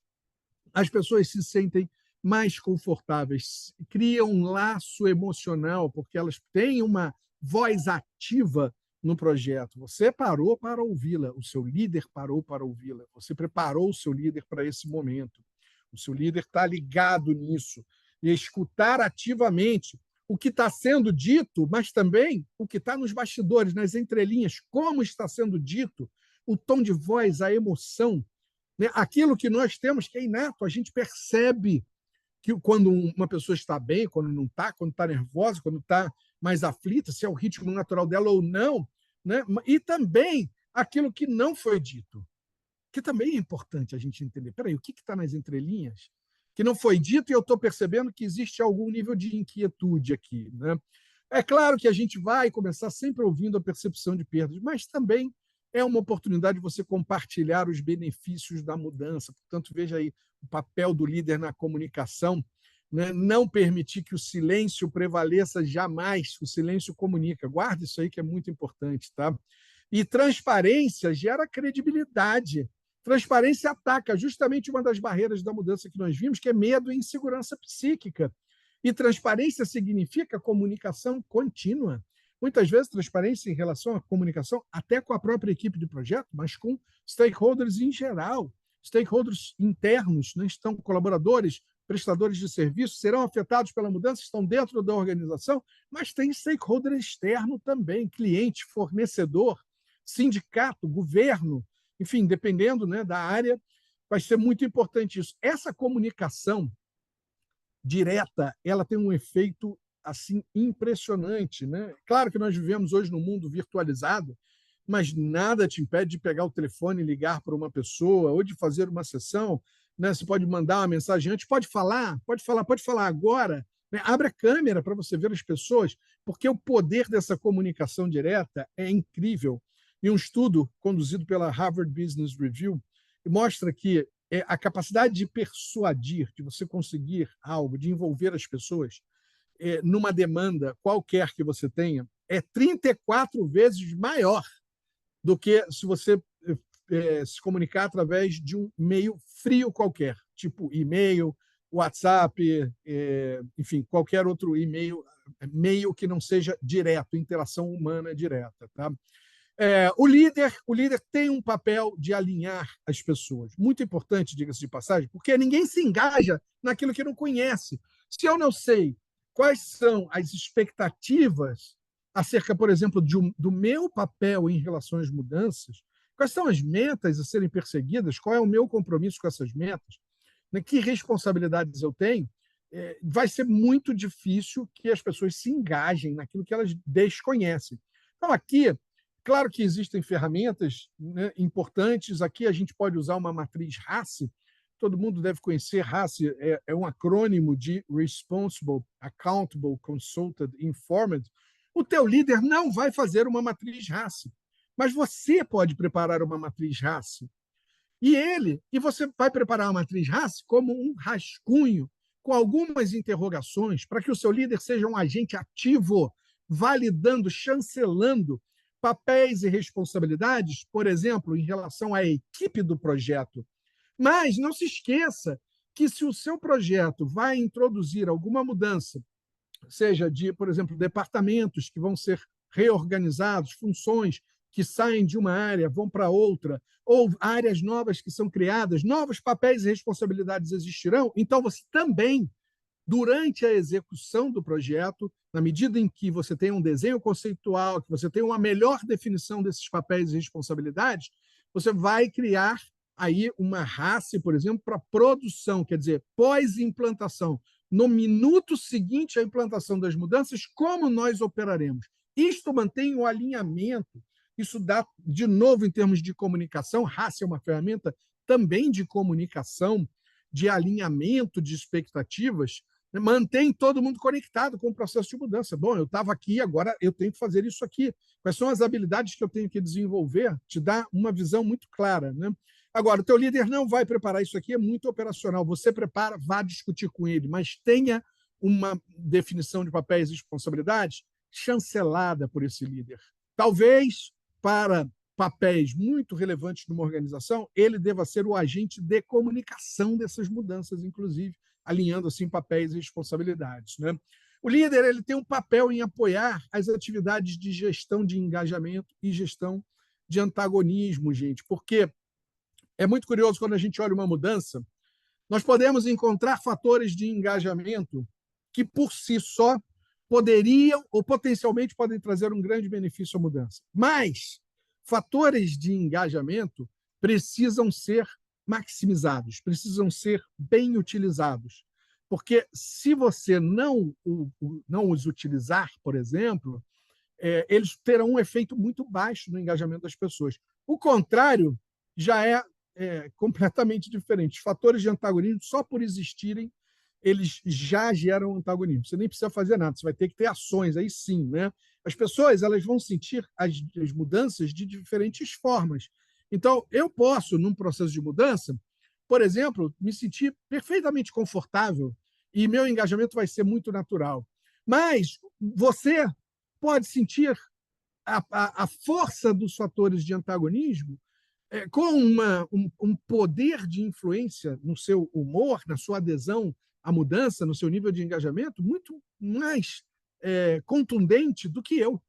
as pessoas se sentem mais confortáveis, criam um laço emocional, porque elas têm uma voz ativa no projeto. Você parou para ouvi-la, o seu líder parou para ouvi-la, você preparou o seu líder para esse momento. O seu líder está ligado nisso, e escutar ativamente o que está sendo dito, mas também o que está nos bastidores, nas entrelinhas, como está sendo dito, o tom de voz, a emoção, né? Aquilo que nós temos que é inato, a gente percebe que quando uma pessoa está bem, quando não está, quando está nervosa, quando está mais aflita, se é o ritmo natural dela ou não, né? E também aquilo que não foi dito. que também é importante a gente entender. Espera aí, o que está nas entrelinhas que não foi dito e eu estou percebendo que existe algum nível de inquietude aqui, né? É claro que a gente vai começar sempre ouvindo a percepção de perdas, mas também é uma oportunidade de você compartilhar os benefícios da mudança. Portanto, veja aí o papel do líder na comunicação, né? Não permitir que o silêncio prevaleça jamais. O silêncio comunica. Guarda isso aí que é muito importante, tá? E transparência gera credibilidade. Transparência ataca justamente uma das barreiras da mudança que nós vimos, que é medo e insegurança psíquica. E transparência significa comunicação contínua. Muitas vezes, transparência em relação à comunicação, até com a própria equipe de projeto, mas com stakeholders em geral, stakeholders internos, né? Estão colaboradores, prestadores de serviços, serão afetados pela mudança, estão dentro da organização, mas tem stakeholder externo também, cliente, fornecedor, sindicato, governo, enfim, dependendo, né, da área, vai ser muito importante isso. Essa comunicação direta, ela tem um efeito assim impressionante, né? Claro que nós vivemos hoje num mundo virtualizado, mas nada te impede de pegar o telefone e ligar para uma pessoa ou de fazer uma sessão, né? Você pode mandar uma mensagem antes, pode falar agora, né? Abre a câmera para você ver as pessoas, porque o poder dessa comunicação direta é incrível. E um estudo conduzido pela Harvard Business Review mostra que a capacidade de persuadir, de você conseguir algo, de envolver as pessoas numa demanda qualquer que você tenha, é 34 vezes maior do que se você se comunicar através de um meio frio qualquer, tipo e-mail, WhatsApp, enfim, qualquer outro meio que não seja direto, interação humana direta. Tá? O líder tem um papel de alinhar as pessoas. Muito importante, diga-se de passagem, porque ninguém se engaja naquilo que não conhece. Se eu não sei quais são as expectativas acerca, por exemplo, do meu papel em relação às mudanças, quais são as metas a serem perseguidas, qual é o meu compromisso com essas metas, né, que responsabilidades eu tenho, vai ser muito difícil que as pessoas se engajem naquilo que elas desconhecem. Então, aqui, claro que existem ferramentas, né, importantes. Aqui a gente pode usar uma matriz RACI. Todo mundo deve conhecer. RACI é um acrônimo de Responsible, Accountable, Consulted, Informed. O teu líder não vai fazer uma matriz RACI, mas você pode preparar uma matriz RACI. E você vai preparar uma matriz RACI como um rascunho, com algumas interrogações, para que o seu líder seja um agente ativo, validando, chancelando papéis e responsabilidades, por exemplo, em relação à equipe do projeto. Mas não se esqueça que se o seu projeto vai introduzir alguma mudança, seja de, por exemplo, departamentos que vão ser reorganizados, funções que saem de uma área, vão para outra, ou áreas novas que são criadas, novos papéis e responsabilidades existirão, então você também, durante a execução do projeto, na medida em que você tem um desenho conceitual, que você tem uma melhor definição desses papéis e responsabilidades, você vai criar aí uma RACI, por exemplo, para produção, quer dizer, pós-implantação. No minuto seguinte à implantação das mudanças, como nós operaremos? Isto mantém o alinhamento. Isso dá, de novo, em termos de comunicação, RACI é uma ferramenta também de comunicação, de alinhamento de expectativas, mantém todo mundo conectado com o processo de mudança. Bom, eu estava aqui, agora eu tenho que fazer isso aqui. Quais são as habilidades que eu tenho que desenvolver? Te dá uma visão muito clara, né? Agora, o teu líder não vai preparar isso aqui, é muito operacional. Você prepara, vá discutir com ele, mas tenha uma definição de papéis e responsabilidades chancelada por esse líder. Talvez, para papéis muito relevantes numa organização, ele deva ser o agente de comunicação dessas mudanças, inclusive, alinhando assim papéis e responsabilidades, né? O líder ele tem um papel em apoiar as atividades de gestão de engajamento e gestão de antagonismo, gente, porque é muito curioso quando a gente olha uma mudança, nós podemos encontrar fatores de engajamento que, por si só, poderiam ou potencialmente podem trazer um grande benefício à mudança. Mas fatores de engajamento precisam ser maximizados, precisam ser bem utilizados. Porque se você não os utilizar, por exemplo, eles terão um efeito muito baixo no engajamento das pessoas. O contrário já é completamente diferentes. Os fatores de antagonismo, só por existirem, eles já geram antagonismo. Você nem precisa fazer nada, você vai ter que ter ações, aí sim, né? As pessoas elas vão sentir as mudanças de diferentes formas. Então, eu posso, num processo de mudança, por exemplo, me sentir perfeitamente confortável e meu engajamento vai ser muito natural. Mas você pode sentir a força dos fatores de antagonismo com um poder de influência no seu humor, na sua adesão à mudança, no seu nível de engajamento, muito mais contundente do que eu.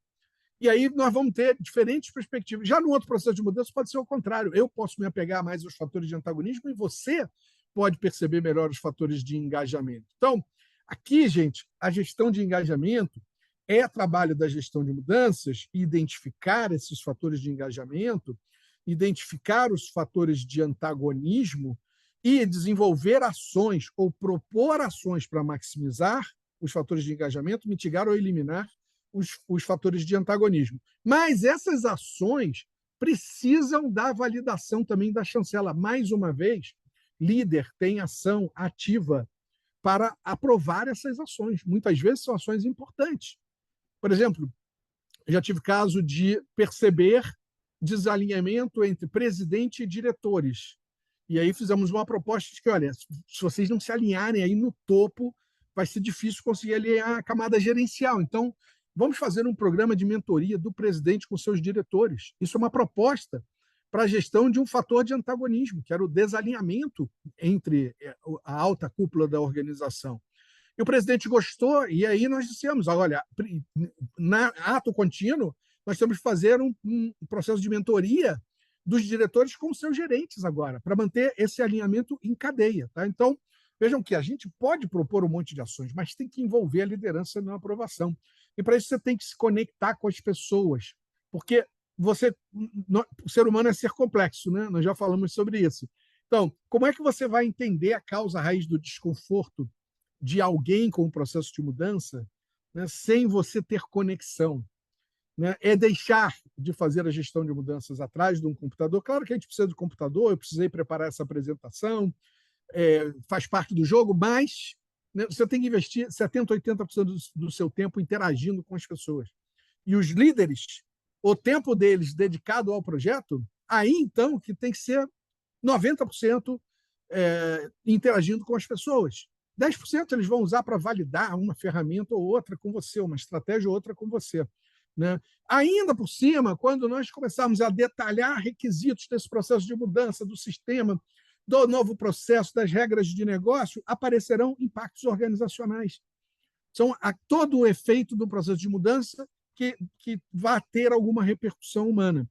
E aí nós vamos ter diferentes perspectivas. Já no outro processo de mudança pode ser o contrário. Eu posso me apegar mais aos fatores de antagonismo e você pode perceber melhor os fatores de engajamento. Então, aqui, gente, a gestão de engajamento é trabalho da gestão de mudanças, identificar esses fatores de engajamento, identificar os fatores de antagonismo e desenvolver ações ou propor ações para maximizar os fatores de engajamento, mitigar ou eliminar os fatores de antagonismo. Mas essas ações precisam da validação também da chancela. Mais uma vez, líder tem ação ativa para aprovar essas ações. Muitas vezes são ações importantes. Por exemplo, já tive caso de perceber desalinhamento entre presidente e diretores. E aí fizemos uma proposta de que, olha, se vocês não se alinharem aí no topo, vai ser difícil conseguir alinhar a camada gerencial. Então, vamos fazer um programa de mentoria do presidente com seus diretores. Isso é uma proposta para a gestão de um fator de antagonismo, que era o desalinhamento entre a alta cúpula da organização. E o presidente gostou, e aí nós dissemos, olha, na ato contínuo, nós temos que fazer um processo de mentoria dos diretores com seus gerentes agora, para manter esse alinhamento em cadeia. Tá? Então, vejam que a gente pode propor um monte de ações, mas tem que envolver a liderança na aprovação. E para isso você tem que se conectar com as pessoas, porque o ser humano é ser complexo, né? Nós já falamos sobre isso. Então, como é que você vai entender a causa raiz do desconforto de alguém com o processo de mudança, né, sem você ter conexão? Né? É deixar de fazer a gestão de mudanças atrás de um computador. Claro que a gente precisa do computador, eu precisei preparar essa apresentação, faz parte do jogo, mas né, você tem que investir 70%, 80% do seu tempo interagindo com as pessoas. E os líderes, o tempo deles dedicado ao projeto, aí então que tem que ser 90% interagindo com as pessoas. 10% eles vão usar para validar uma ferramenta ou outra com você, uma estratégia ou outra com você. Né? Ainda por cima, quando nós começarmos a detalhar requisitos desse processo de mudança do sistema, do novo processo, das regras de negócio, aparecerão impactos organizacionais. São todo o efeito do processo de mudança que vai ter alguma repercussão humana.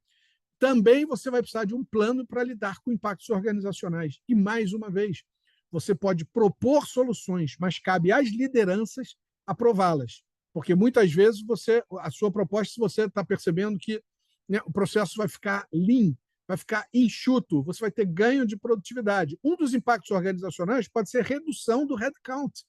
Também você vai precisar de um plano para lidar com impactos organizacionais. E, mais uma vez, você pode propor soluções, mas cabe às lideranças aprová-las. Porque muitas vezes a sua proposta, se você está percebendo que né, o processo vai ficar lean, vai ficar enxuto, você vai ter ganho de produtividade. Um dos impactos organizacionais pode ser redução do headcount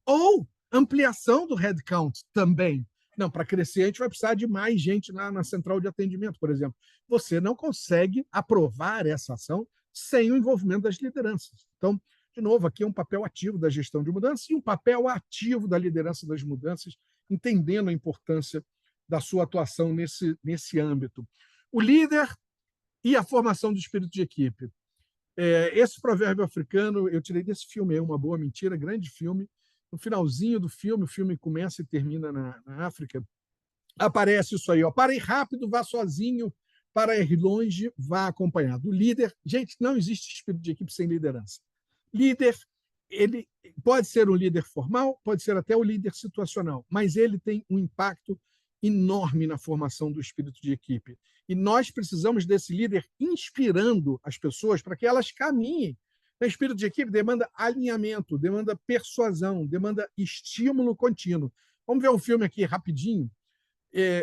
ou ampliação do headcount também. Não, para crescer, a gente vai precisar de mais gente na central de atendimento, por exemplo. Você não consegue aprovar essa ação sem o envolvimento das lideranças. Então, de novo, aqui é um papel ativo da gestão de mudança e um papel ativo da liderança das mudanças, entendendo a importância da sua atuação nesse âmbito. O líder e a formação do espírito de equipe. Esse provérbio africano, eu tirei desse filme, é Uma Boa Mentira, grande filme. No finalzinho do filme, o filme começa e termina na África, aparece isso aí, ó, para ir rápido, vá sozinho, para ir longe, vá acompanhado. O líder, gente, não existe espírito de equipe sem liderança. Líder, ele pode ser um líder formal, pode ser até o líder situacional, mas ele tem um impacto enorme na formação do espírito de equipe. E nós precisamos desse líder inspirando as pessoas para que elas caminhem. O espírito de equipe demanda alinhamento, demanda persuasão, demanda estímulo contínuo. Vamos ver um filme aqui rapidinho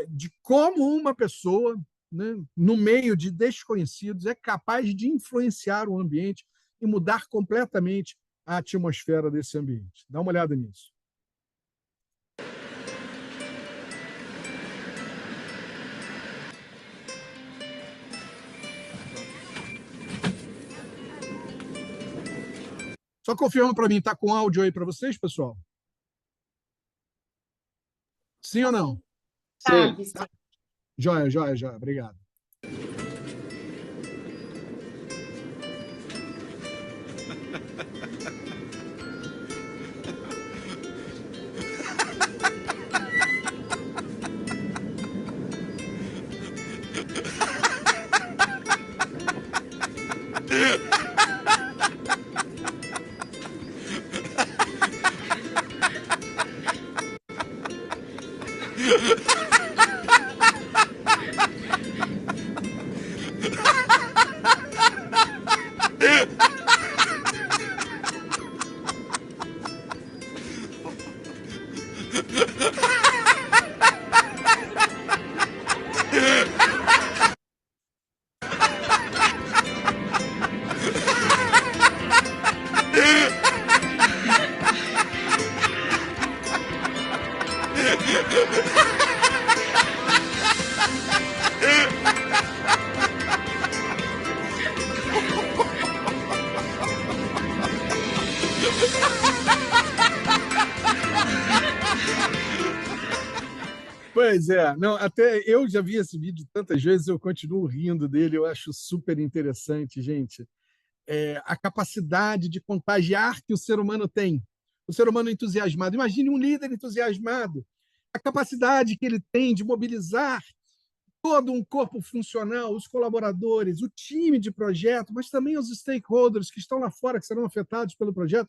de como uma pessoa, né, no meio de desconhecidos, é capaz de influenciar o ambiente e mudar completamente a atmosfera desse ambiente. Dá uma olhada nisso. Só confirma para mim, está com áudio aí para vocês, pessoal? Sim ou não? Sim. Tá. Joia, joia, joia. Obrigado. Pois é, não, até eu já vi esse vídeo tantas vezes, eu continuo rindo dele, eu acho super interessante, gente. A capacidade de contagiar que o ser humano tem, o ser humano entusiasmado. Imagine um líder entusiasmado, a capacidade que ele tem de mobilizar todo um corpo funcional, os colaboradores, o time de projeto, mas também os stakeholders que estão lá fora, que serão afetados pelo projeto,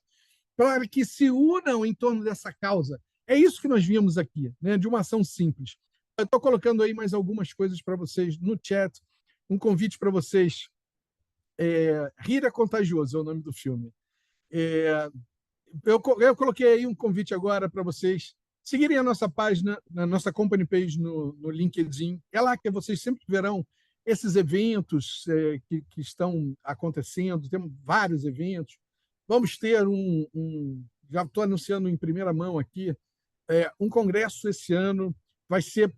para que se unam em torno dessa causa. É isso que nós vimos aqui, né? De uma ação simples. Eu estou colocando aí mais algumas coisas para vocês no chat, um convite para vocês. Rir é Contagioso é o nome do filme. Eu coloquei aí um convite agora para vocês seguirem a nossa página, a nossa company page no LinkedIn. É lá que vocês sempre verão esses eventos que estão acontecendo. Temos vários eventos. Vamos ter já estou anunciando em primeira mão aqui, um congresso esse ano, vai ser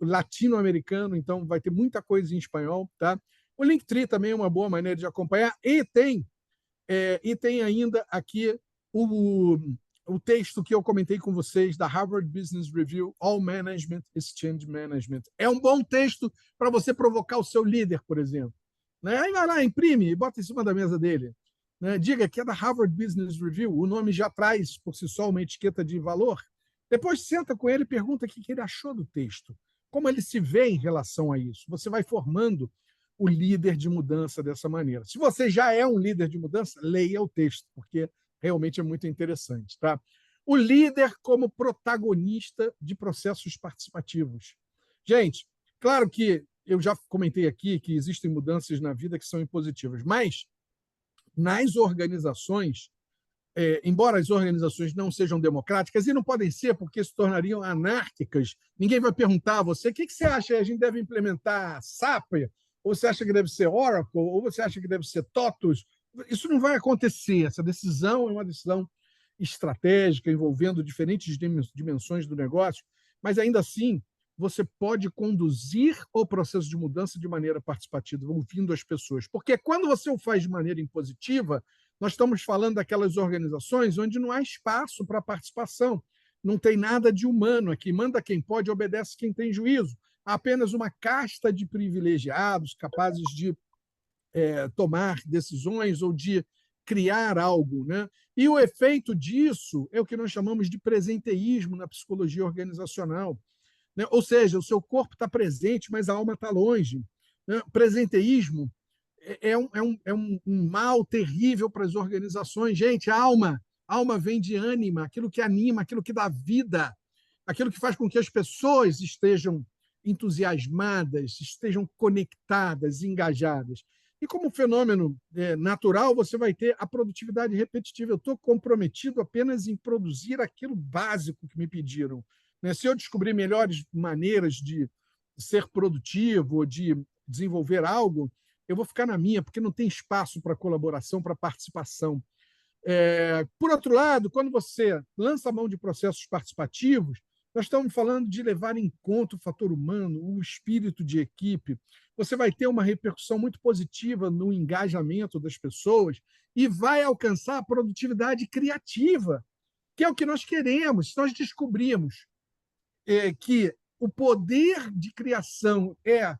latino-americano, então vai ter muita coisa em espanhol. Tá? O Linktree também é uma boa maneira de acompanhar. E tem ainda aqui o texto que eu comentei com vocês da Harvard Business Review, All Management is Change Management. É um bom texto para você provocar o seu líder, por exemplo. Né? Aí vai lá, imprime e bota em cima da mesa dele. Né? Diga que é da Harvard Business Review, o nome já traz por si só uma etiqueta de valor. Depois senta com ele e pergunta o que ele achou do texto, como ele se vê em relação a isso. Você vai formando o líder de mudança dessa maneira. Se você já é um líder de mudança, leia o texto, porque realmente é muito interessante. Tá? O líder como protagonista de processos participativos. Gente, claro que eu já comentei aqui que existem mudanças na vida que são impositivas, mas nas organizações, embora as organizações não sejam democráticas, e não podem ser porque se tornariam anárquicas, ninguém vai perguntar a você o que você acha que a gente deve implementar SAP, ou você acha que deve ser Oracle, ou você acha que deve ser TOTUS. Isso não vai acontecer. Essa decisão é uma decisão estratégica, envolvendo diferentes dimensões do negócio, mas ainda assim você pode conduzir o processo de mudança de maneira participativa, ouvindo as pessoas. Porque quando você o faz de maneira impositiva, nós estamos falando daquelas organizações onde não há espaço para participação. Não tem nada de humano aqui. Manda quem pode, obedece quem tem juízo. Há apenas uma casta de privilegiados capazes de tomar decisões ou de criar algo. Né? E o efeito disso é o que nós chamamos de presenteísmo na psicologia organizacional. Né? Ou seja, o seu corpo está presente, mas a alma está longe. Né? Presenteísmo é um mal terrível para as organizações. Gente, a alma vem de ânima, aquilo que anima, aquilo que dá vida, aquilo que faz com que as pessoas estejam entusiasmadas, estejam conectadas, engajadas. E como fenômeno natural, você vai ter a produtividade repetitiva. Eu estou comprometido apenas em produzir aquilo básico que me pediram. Né? Se eu descobrir melhores maneiras de ser produtivo, de desenvolver algo, eu vou ficar na minha, porque não tem espaço para colaboração, para participação. Por outro lado, quando você lança a mão de processos participativos, Nós estamos falando de levar em conta o fator humano, o espírito de equipe. Você vai ter uma repercussão muito positiva no engajamento das pessoas e vai alcançar a produtividade criativa, que é o que nós queremos. Se nós descobrimos que o poder de criação é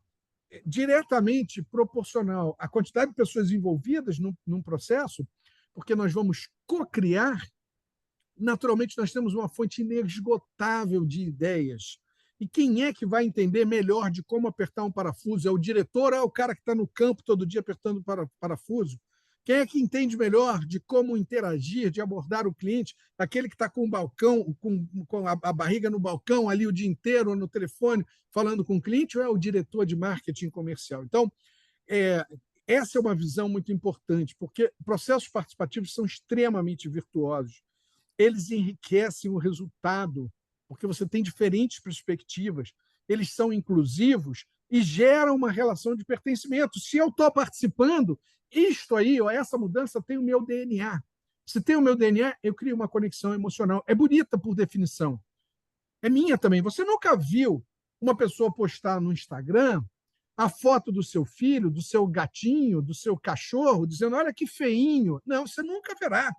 diretamente proporcional à quantidade de pessoas envolvidas num processo, porque nós vamos co-criar, naturalmente nós temos uma fonte inesgotável de ideias. E quem é que vai entender melhor de como apertar um parafuso? É o diretor ou é o cara que está no campo todo dia apertando parafuso? Quem é que entende melhor de como interagir, de abordar o cliente? Aquele que está com o balcão, com a barriga no balcão ali o dia inteiro, ou no telefone, falando com o cliente, ou é o diretor de marketing comercial? Então, essa é uma visão muito importante, porque processos participativos são extremamente virtuosos. Eles enriquecem o resultado, porque você tem diferentes perspectivas, eles são inclusivos e geram uma relação de pertencimento. Se eu estou participando, isto aí, ó, essa mudança tem o meu DNA. Se tem o meu DNA, eu crio uma conexão emocional. É bonita por definição. É minha também. Você nunca viu uma pessoa postar no Instagram a foto do seu filho, do seu gatinho, do seu cachorro, dizendo: olha que feinho. Não, você nunca verá.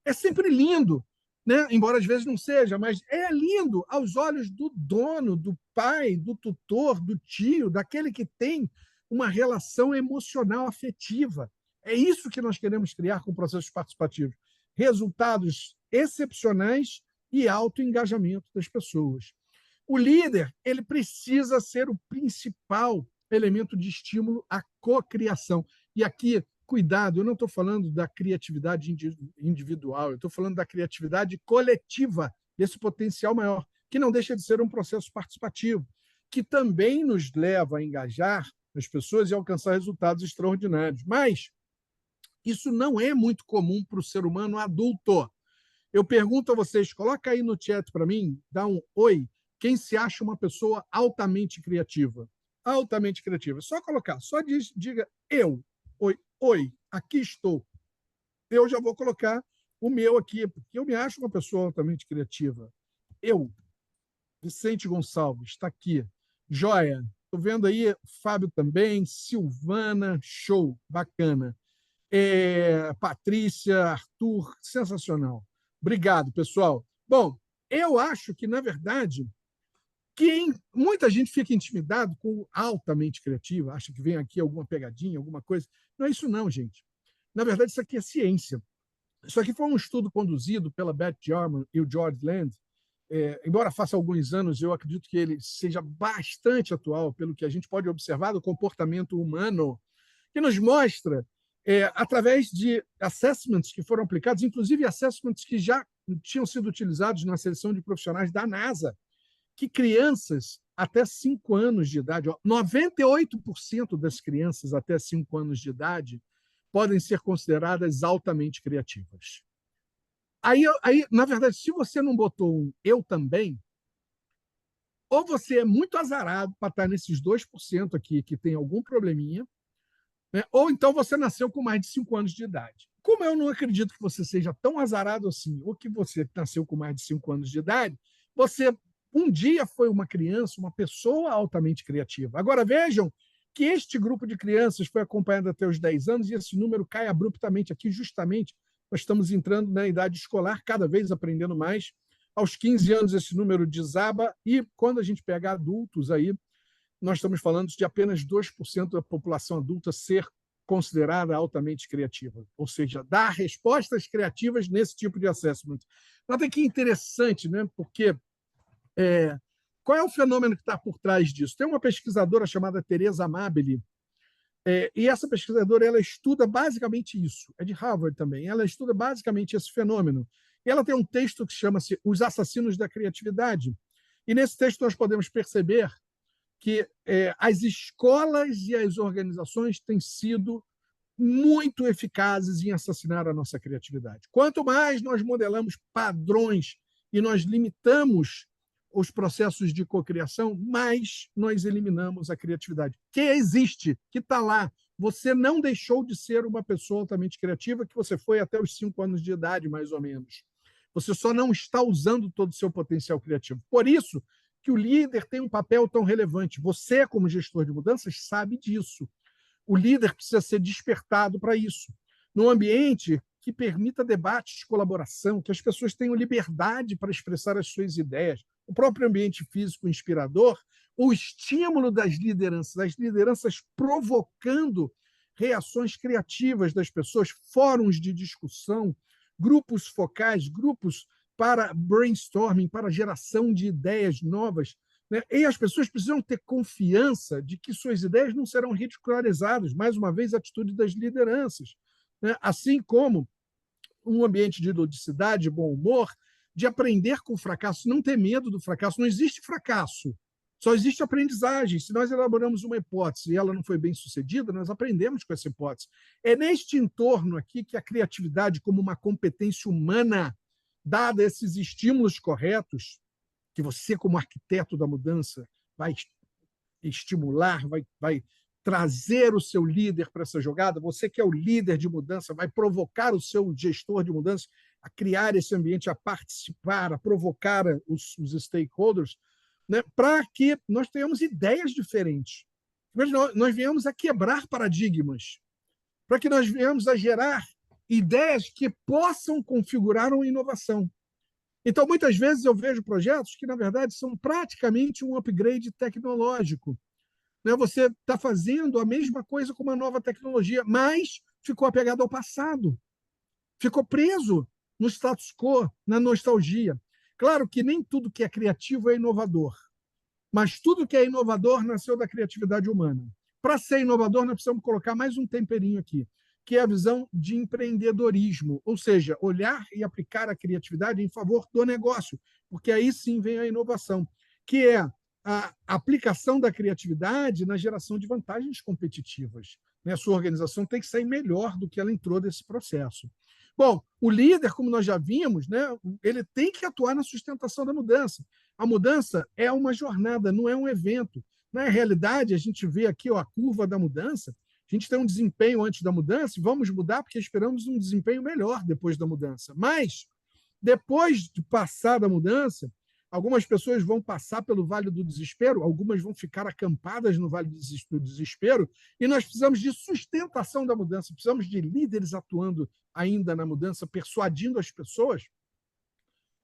É sempre lindo, né? Embora às vezes não seja, mas é lindo aos olhos do dono, do pai, do tutor, do tio, daquele que tem uma relação emocional afetiva. É isso que nós queremos criar com processos participativos. Resultados excepcionais e alto engajamento das pessoas. O líder, ele precisa ser o principal elemento de estímulo à cocriação. E aqui, cuidado, eu não estou falando da criatividade individual, eu estou falando da criatividade coletiva, esse potencial maior, que não deixa de ser um processo participativo, que também nos leva a engajar as pessoas e alcançar resultados extraordinários. Mas isso não é muito comum para o ser humano adulto. Eu pergunto a vocês, coloca aí no chat para mim, dá um oi, quem se acha uma pessoa altamente criativa? Altamente criativa. É só colocar, só diga eu. Oi, oi, aqui estou. Eu já vou colocar o meu aqui, porque eu me acho uma pessoa altamente criativa. Eu, Vicente Gonçalves, está aqui. Joia. Estou vendo aí Fábio também, Silvana, show, bacana. Patrícia, Arthur, sensacional. Obrigado, pessoal. Bom, eu acho que, na verdade, muita gente fica intimidado com o altamente criativo, acha que vem aqui alguma pegadinha, alguma coisa. Não é isso não, gente. Na verdade, isso aqui é ciência. Isso aqui foi um estudo conduzido pela Beth Jarman e o George Land. Embora faça alguns anos, eu acredito que ele seja bastante atual, pelo que a gente pode observar do comportamento humano, que nos mostra, através de assessments que foram aplicados, inclusive assessments que já tinham sido utilizados na seleção de profissionais da NASA, que crianças até 5 anos de idade, 98% das crianças até 5 anos de idade podem ser consideradas altamente criativas. Aí, na verdade, se você não botou um eu também, ou você é muito azarado para estar nesses 2% aqui que tem algum probleminha, né? Ou então você nasceu com mais de 5 anos de idade. Como eu não acredito que você seja tão azarado assim, ou que você nasceu com mais de 5 anos de idade, você um dia foi uma criança, uma pessoa altamente criativa. Agora vejam que este grupo de crianças foi acompanhado até os 10 anos e esse número cai abruptamente aqui, justamente nós estamos entrando na idade escolar, cada vez aprendendo mais. Aos 15 anos esse número desaba e quando a gente pega adultos aí, nós estamos falando de apenas 2% da população adulta ser considerada altamente criativa, ou seja, dar respostas criativas nesse tipo de assessment. Nota que interessante, né? Porque qual é o fenômeno que está por trás disso? Tem uma pesquisadora chamada Teresa Amabile, e essa pesquisadora ela estuda basicamente isso, é de Harvard também, ela estuda basicamente esse fenômeno. E ela tem um texto que chama-se Os Assassinos da Criatividade, e nesse texto nós podemos perceber que as escolas e as organizações têm sido muito eficazes em assassinar a nossa criatividade. Quanto mais nós modelamos padrões e nós limitamos os processos de cocriação, mais nós eliminamos a criatividade. Que existe, que está lá. Você não deixou de ser uma pessoa altamente criativa, que você foi até os 5 anos de idade, mais ou menos. Você só não está usando todo o seu potencial criativo. Por isso que o líder tem um papel tão relevante. Você, como gestor de mudanças, sabe disso. O líder precisa ser despertado para isso. Num ambiente que permita debates, colaboração, que as pessoas tenham liberdade para expressar as suas ideias. O próprio ambiente físico inspirador, o estímulo das lideranças, as lideranças provocando reações criativas das pessoas, fóruns de discussão, grupos focais, grupos para brainstorming, para geração de ideias novas, né? E as pessoas precisam ter confiança de que suas ideias não serão ridicularizadas. Mais uma vez, a atitude das lideranças, né? Assim como um ambiente de ludicidade, de bom humor, de aprender com o fracasso, não ter medo do fracasso. Não existe fracasso, só existe aprendizagem. Se nós elaboramos uma hipótese e ela não foi bem sucedida, nós aprendemos com essa hipótese. É neste entorno aqui que a criatividade, como uma competência humana, dada esses estímulos corretos, que você, como arquiteto da mudança, vai estimular, vai trazer o seu líder para essa jogada, você que é o líder de mudança, vai provocar o seu gestor de mudança a criar esse ambiente, a participar, a provocar os stakeholders, né, para que nós tenhamos ideias diferentes. Mas nós viemos a quebrar paradigmas, para que nós venhamos a gerar ideias que possam configurar uma inovação. Então, muitas vezes eu vejo projetos que, na verdade, são praticamente um upgrade tecnológico. Você está fazendo a mesma coisa com uma nova tecnologia, mas ficou apegado ao passado, ficou preso no status quo, na nostalgia. Claro que nem tudo que é criativo é inovador, mas tudo que é inovador nasceu da criatividade humana. Para ser inovador, nós precisamos colocar mais um temperinho aqui, que é a visão de empreendedorismo, ou seja, olhar e aplicar a criatividade em favor do negócio, porque aí sim vem a inovação, que é a aplicação da criatividade na geração de vantagens competitivas. A sua organização tem que sair melhor do que ela entrou desse processo. Bom, o líder, como nós já vimos, ele tem que atuar na sustentação da mudança. A mudança é uma jornada, não é um evento. Na realidade, a gente vê aqui a curva da mudança, a gente tem um desempenho antes da mudança e vamos mudar porque esperamos um desempenho melhor depois da mudança. Mas, depois de passar da mudança, algumas pessoas vão passar pelo Vale do Desespero, algumas vão ficar acampadas no Vale do Desespero, e nós precisamos de sustentação da mudança, precisamos de líderes atuando ainda na mudança, persuadindo as pessoas,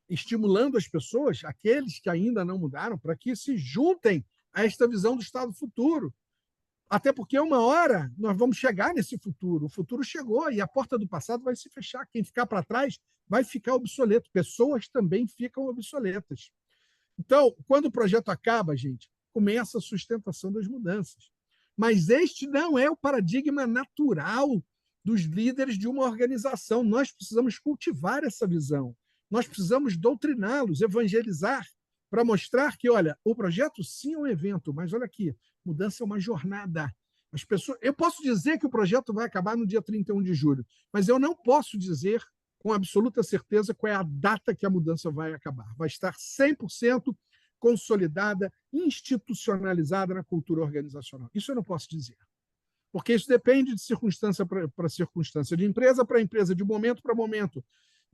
estimulando as pessoas, aqueles que ainda não mudaram, para que se juntem a esta visão do Estado futuro. Até porque uma hora nós vamos chegar nesse futuro. O futuro chegou e a porta do passado vai se fechar. Quem ficar para trás vai ficar obsoleto. Pessoas também ficam obsoletas. Então, quando o projeto acaba, gente, começa a sustentação das mudanças. Mas este não é o paradigma natural dos líderes de uma organização. Nós precisamos cultivar essa visão. Nós precisamos doutriná-los, evangelizar, para mostrar que, olha, o projeto sim é um evento, mas olha aqui, mudança é uma jornada. As pessoas, eu posso dizer que o projeto vai acabar no dia 31 de julho, mas eu não posso dizer com absoluta certeza qual é a data que a mudança vai acabar. Vai estar 100% consolidada, institucionalizada na cultura organizacional. Isso eu não posso dizer, porque isso depende de circunstância para circunstância, de empresa para empresa, de momento para momento,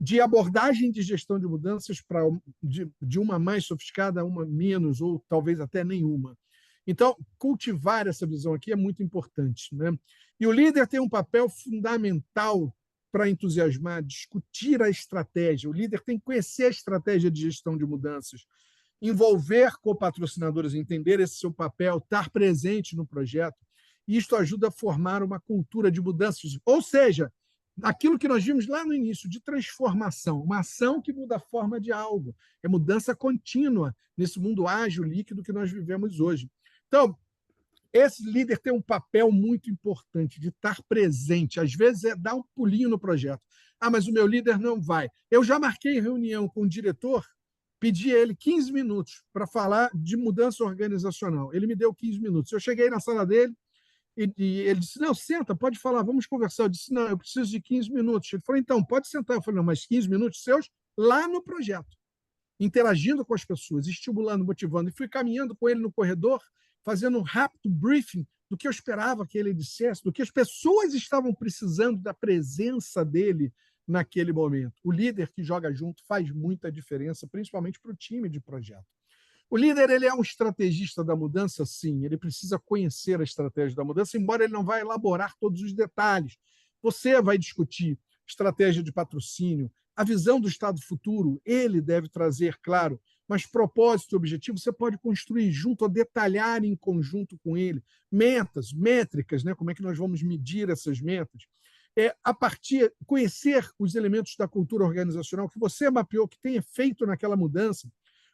de abordagem de gestão de mudanças para de uma mais sofiscada a uma menos, ou talvez até nenhuma. Então, cultivar essa visão aqui é muito importante, E o líder tem um papel fundamental para entusiasmar, discutir a estratégia. O líder tem que conhecer a estratégia de gestão de mudanças, envolver copatrocinadores, entender esse seu papel, estar presente no projeto. E isto ajuda a formar uma cultura de mudanças, ou seja, aquilo que nós vimos lá no início, de transformação, uma ação que muda a forma de algo. É mudança contínua nesse mundo ágil, líquido que nós vivemos hoje. Então, esse líder tem um papel muito importante de estar presente. Às vezes é dar um pulinho no projeto. Ah, mas o meu líder não vai. Eu já marquei reunião com o diretor, pedi a ele 15 minutos para falar de mudança organizacional. Ele me deu 15 minutos. Eu cheguei na sala dele, e ele disse, não, senta, pode falar, vamos conversar. Eu disse, não, eu preciso de 15 minutos. Ele falou, então, pode sentar. Eu falei, não, mas 15 minutos seus lá no projeto, interagindo com as pessoas, estimulando, motivando. E fui caminhando com ele no corredor, fazendo um rápido briefing do que eu esperava que ele dissesse, do que as pessoas estavam precisando da presença dele naquele momento. O líder que joga junto faz muita diferença, principalmente para o time de projeto. O líder ele é um estrategista da mudança, sim. Ele precisa conhecer a estratégia da mudança, embora ele não vá elaborar todos os detalhes. Você vai discutir estratégia de patrocínio, a visão do Estado futuro, ele deve trazer, claro, mas propósito e objetivo você pode construir junto ou detalhar em conjunto com ele. Metas, métricas, né? Como é que nós vamos medir essas metas? A partir, conhecer os elementos da cultura organizacional que você mapeou, que tem efeito naquela mudança,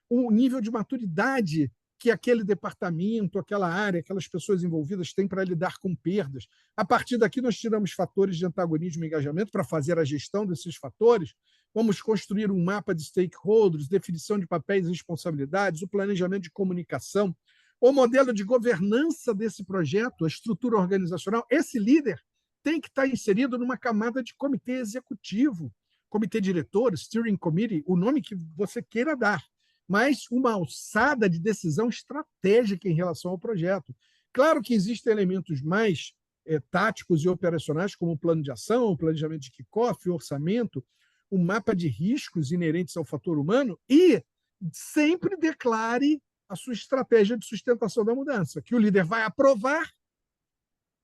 o nível de maturidade que aquele departamento, aquela área, aquelas pessoas envolvidas têm para lidar com perdas. A partir daqui, nós tiramos fatores de antagonismo e engajamento para fazer a gestão desses fatores. Vamos construir um mapa de stakeholders, definição de papéis e responsabilidades, o planejamento de comunicação, o modelo de governança desse projeto, a estrutura organizacional. Esse líder tem que estar inserido numa camada de comitê executivo, comitê diretor, steering committee, o nome que você queira dar, mas uma alçada de decisão estratégica em relação ao projeto. Claro que existem elementos mais táticos e operacionais, como o plano de ação, o planejamento de kickoff, o orçamento, o mapa de riscos inerentes ao fator humano, e sempre declare a sua estratégia de sustentação da mudança, que o líder vai aprovar.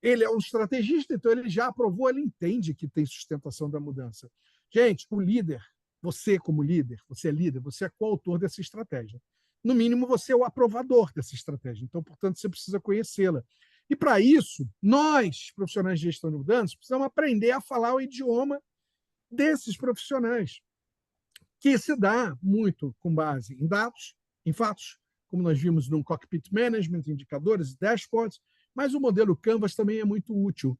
Ele é um estrategista, então ele já aprovou, ele entende que tem sustentação da mudança. Gente, o líder, você como líder, você é coautor dessa estratégia. No mínimo, você é o aprovador dessa estratégia. Então, portanto, você precisa conhecê-la. E, para isso, nós, profissionais de gestão de mudanças, precisamos aprender a falar o idioma desses profissionais, que se dá muito com base em dados, em fatos, como nós vimos no Cockpit Management, indicadores, dashboards, mas o modelo Canvas também é muito útil.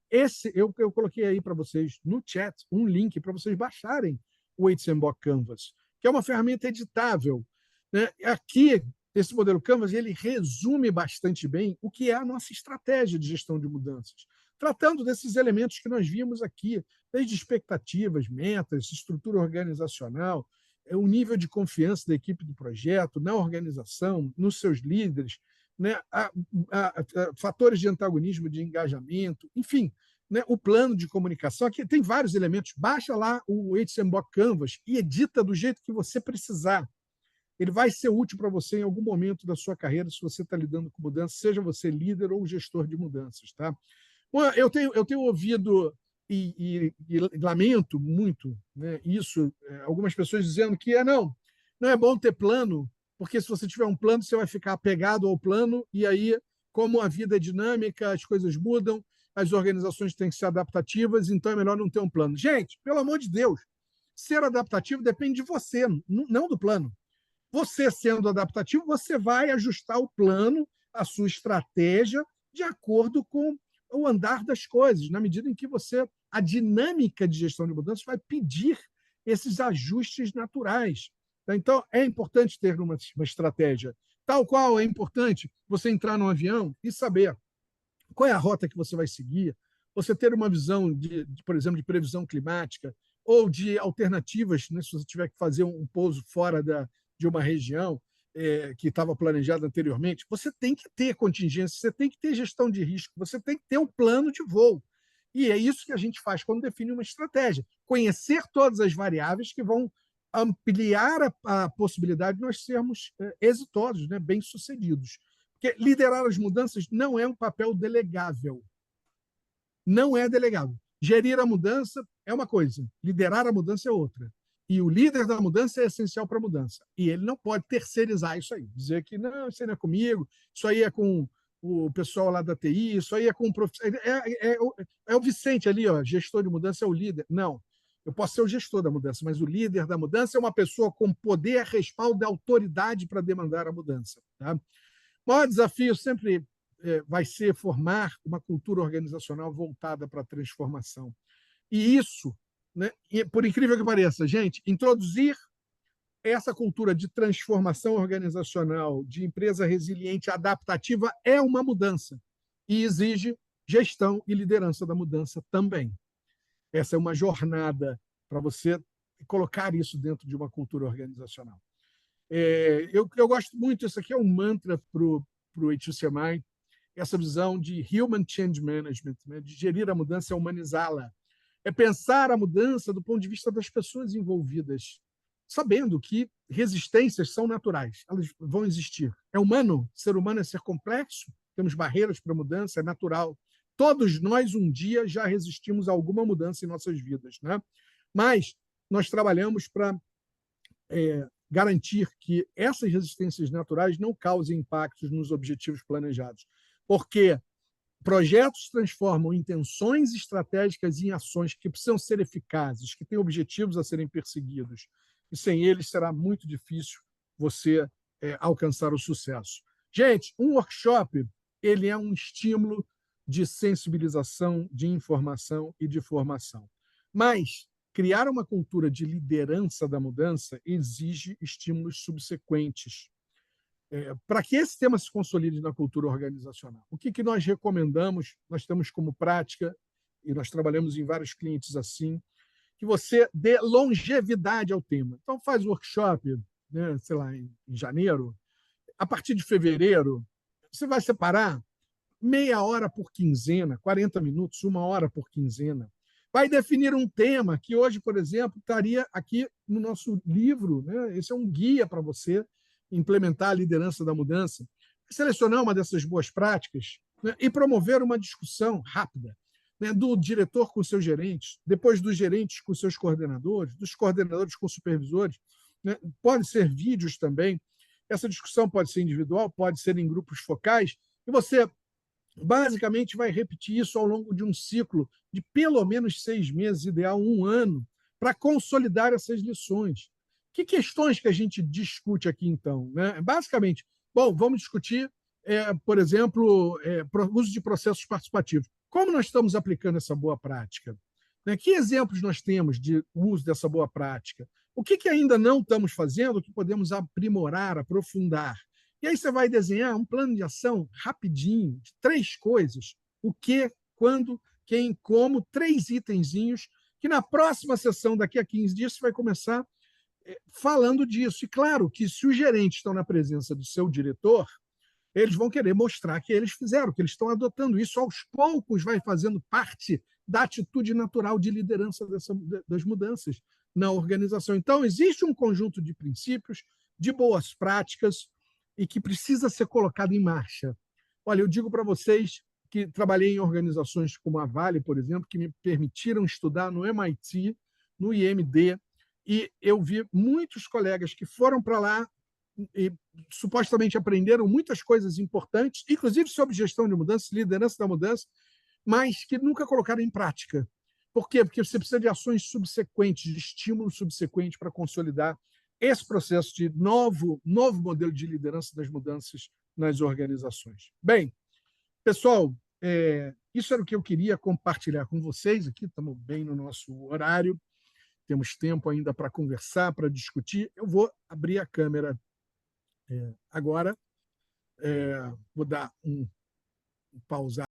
Eu coloquei aí para vocês no chat um link para vocês baixarem o Weizenbock Canvas, que é uma ferramenta editável. Né? Aqui, esse modelo Canvas, ele resume bastante bem o que é a nossa estratégia de gestão de mudanças, tratando desses elementos que nós vimos aqui, desde expectativas, metas, estrutura organizacional, o nível de confiança da equipe do projeto, na organização, nos seus líderes, né? Fatores de antagonismo, de engajamento, enfim, né? O plano de comunicação. Aqui tem vários elementos. Baixa lá o Weizenbock Canvas e edita do jeito que você precisar. Ele vai ser útil para você em algum momento da sua carreira, se você está lidando com mudança, seja você líder ou gestor de mudanças. Tá? Bom, eu tenho ouvido e lamento muito, né, isso, algumas pessoas dizendo que não é bom ter plano, porque se você tiver um plano, você vai ficar apegado ao plano, e aí, como a vida é dinâmica, as coisas mudam, as organizações têm que ser adaptativas, então é melhor não ter um plano. Gente, pelo amor de Deus, ser adaptativo depende de você, não do plano. Você sendo adaptativo, você vai ajustar o plano, a sua estratégia, de acordo com o andar das coisas, na medida em que a dinâmica de gestão de mudanças vai pedir esses ajustes naturais. Então, é importante ter uma estratégia, tal qual é importante você entrar num avião e saber qual é a rota que você vai seguir, você ter uma visão, por exemplo, de previsão climática ou de alternativas, né, se você tiver que fazer um pouso fora de uma região que estava planejada anteriormente, você tem que ter contingência, você tem que ter gestão de risco, você tem que ter um plano de voo. E é isso que a gente faz quando define uma estratégia. Conhecer todas as variáveis que vão ampliar a possibilidade de nós sermos exitosos, né, bem-sucedidos. Porque liderar as mudanças não é um papel delegável. Não é delegável. Gerir a mudança é uma coisa, liderar a mudança é outra. E o líder da mudança é essencial para a mudança. E ele não pode terceirizar isso aí. Dizer que não, isso aí não é comigo, isso aí é com o pessoal lá da TI, isso aí é com o profissional. É o Vicente ali, ó, gestor de mudança é o líder. Não. Eu posso ser o gestor da mudança, mas o líder da mudança é uma pessoa com poder, respaldo e autoridade para demandar a mudança. Tá? O maior desafio sempre vai ser formar uma cultura organizacional voltada para a transformação. E isso, né, por incrível que pareça, gente, introduzir essa cultura de transformação organizacional, de empresa resiliente, adaptativa, é uma mudança e exige gestão e liderança da mudança também. Essa é uma jornada para você colocar isso dentro de uma cultura organizacional. Eu gosto muito, isso aqui é um mantra para o HUCMI, essa visão de Human Change Management, né, de gerir a mudança e humanizá-la. é pensar a mudança do ponto de vista das pessoas envolvidas, sabendo que resistências são naturais, elas vão existir. É humano, ser humano é ser complexo, temos barreiras para mudança, é natural. Todos nós, um dia, já resistimos a alguma mudança em nossas vidas, né? Mas nós trabalhamos para garantir que essas resistências naturais não causem impactos nos objetivos planejados. Porque projetos transformam intenções estratégicas em ações que precisam ser eficazes, que têm objetivos a serem perseguidos. E sem eles será muito difícil você alcançar o sucesso. Gente, um workshop ele é um estímulo de sensibilização, de informação e de formação. Mas criar uma cultura de liderança da mudança exige estímulos subsequentes. Para que esse tema se consolide na cultura organizacional, o que nós recomendamos? Nós temos como prática, e nós trabalhamos em vários clientes assim, que você dê longevidade ao tema. Então, faz workshop, né, sei lá, em janeiro, a partir de fevereiro, você vai separar meia hora por quinzena, 40 minutos, uma hora por quinzena. Vai definir um tema que hoje, por exemplo, estaria aqui no nosso livro, né? Esse é um guia para você implementar a liderança da mudança. Selecionar uma dessas boas práticas, né? E promover uma discussão rápida, né? Do diretor com seus gerentes, depois dos gerentes com seus coordenadores, dos coordenadores com supervisores. Né? Pode ser vídeos também. Essa discussão pode ser individual, pode ser em grupos focais, e você basicamente vai repetir isso ao longo de um ciclo de pelo menos 6 meses, ideal 1 ano, para consolidar essas lições. Que questões que a gente discute aqui, então? Né? Basicamente, bom, vamos discutir, por exemplo, o uso de processos participativos. Como nós estamos aplicando essa boa prática? Né? Que exemplos nós temos de uso dessa boa prática? O que ainda não estamos fazendo que podemos aprimorar, aprofundar? E aí você vai desenhar um plano de ação rapidinho, de 3 coisas: o que, quando, quem, como, 3 itenzinhos, que na próxima sessão, daqui a 15 dias, você vai começar falando disso. E claro que se os gerentes estão na presença do seu diretor, eles vão querer mostrar que eles fizeram, que eles estão adotando isso. Aos poucos vai fazendo parte da atitude natural de liderança das mudanças na organização. Então, existe um conjunto de princípios, de boas práticas, e que precisa ser colocado em marcha. Olha, eu digo para vocês que trabalhei em organizações como a Vale, por exemplo, que me permitiram estudar no MIT, no IMD, e eu vi muitos colegas que foram para lá e supostamente aprenderam muitas coisas importantes, inclusive sobre gestão de mudança, liderança da mudança, mas que nunca colocaram em prática. Por quê? Porque você precisa de ações subsequentes, de estímulo subsequente para consolidar esse processo de novo modelo de liderança das mudanças nas organizações. Bem, pessoal, isso era o que eu queria compartilhar com vocês aqui. Estamos bem no nosso horário, temos tempo ainda para conversar, para discutir. Eu vou abrir a câmera agora, vou dar um pausar.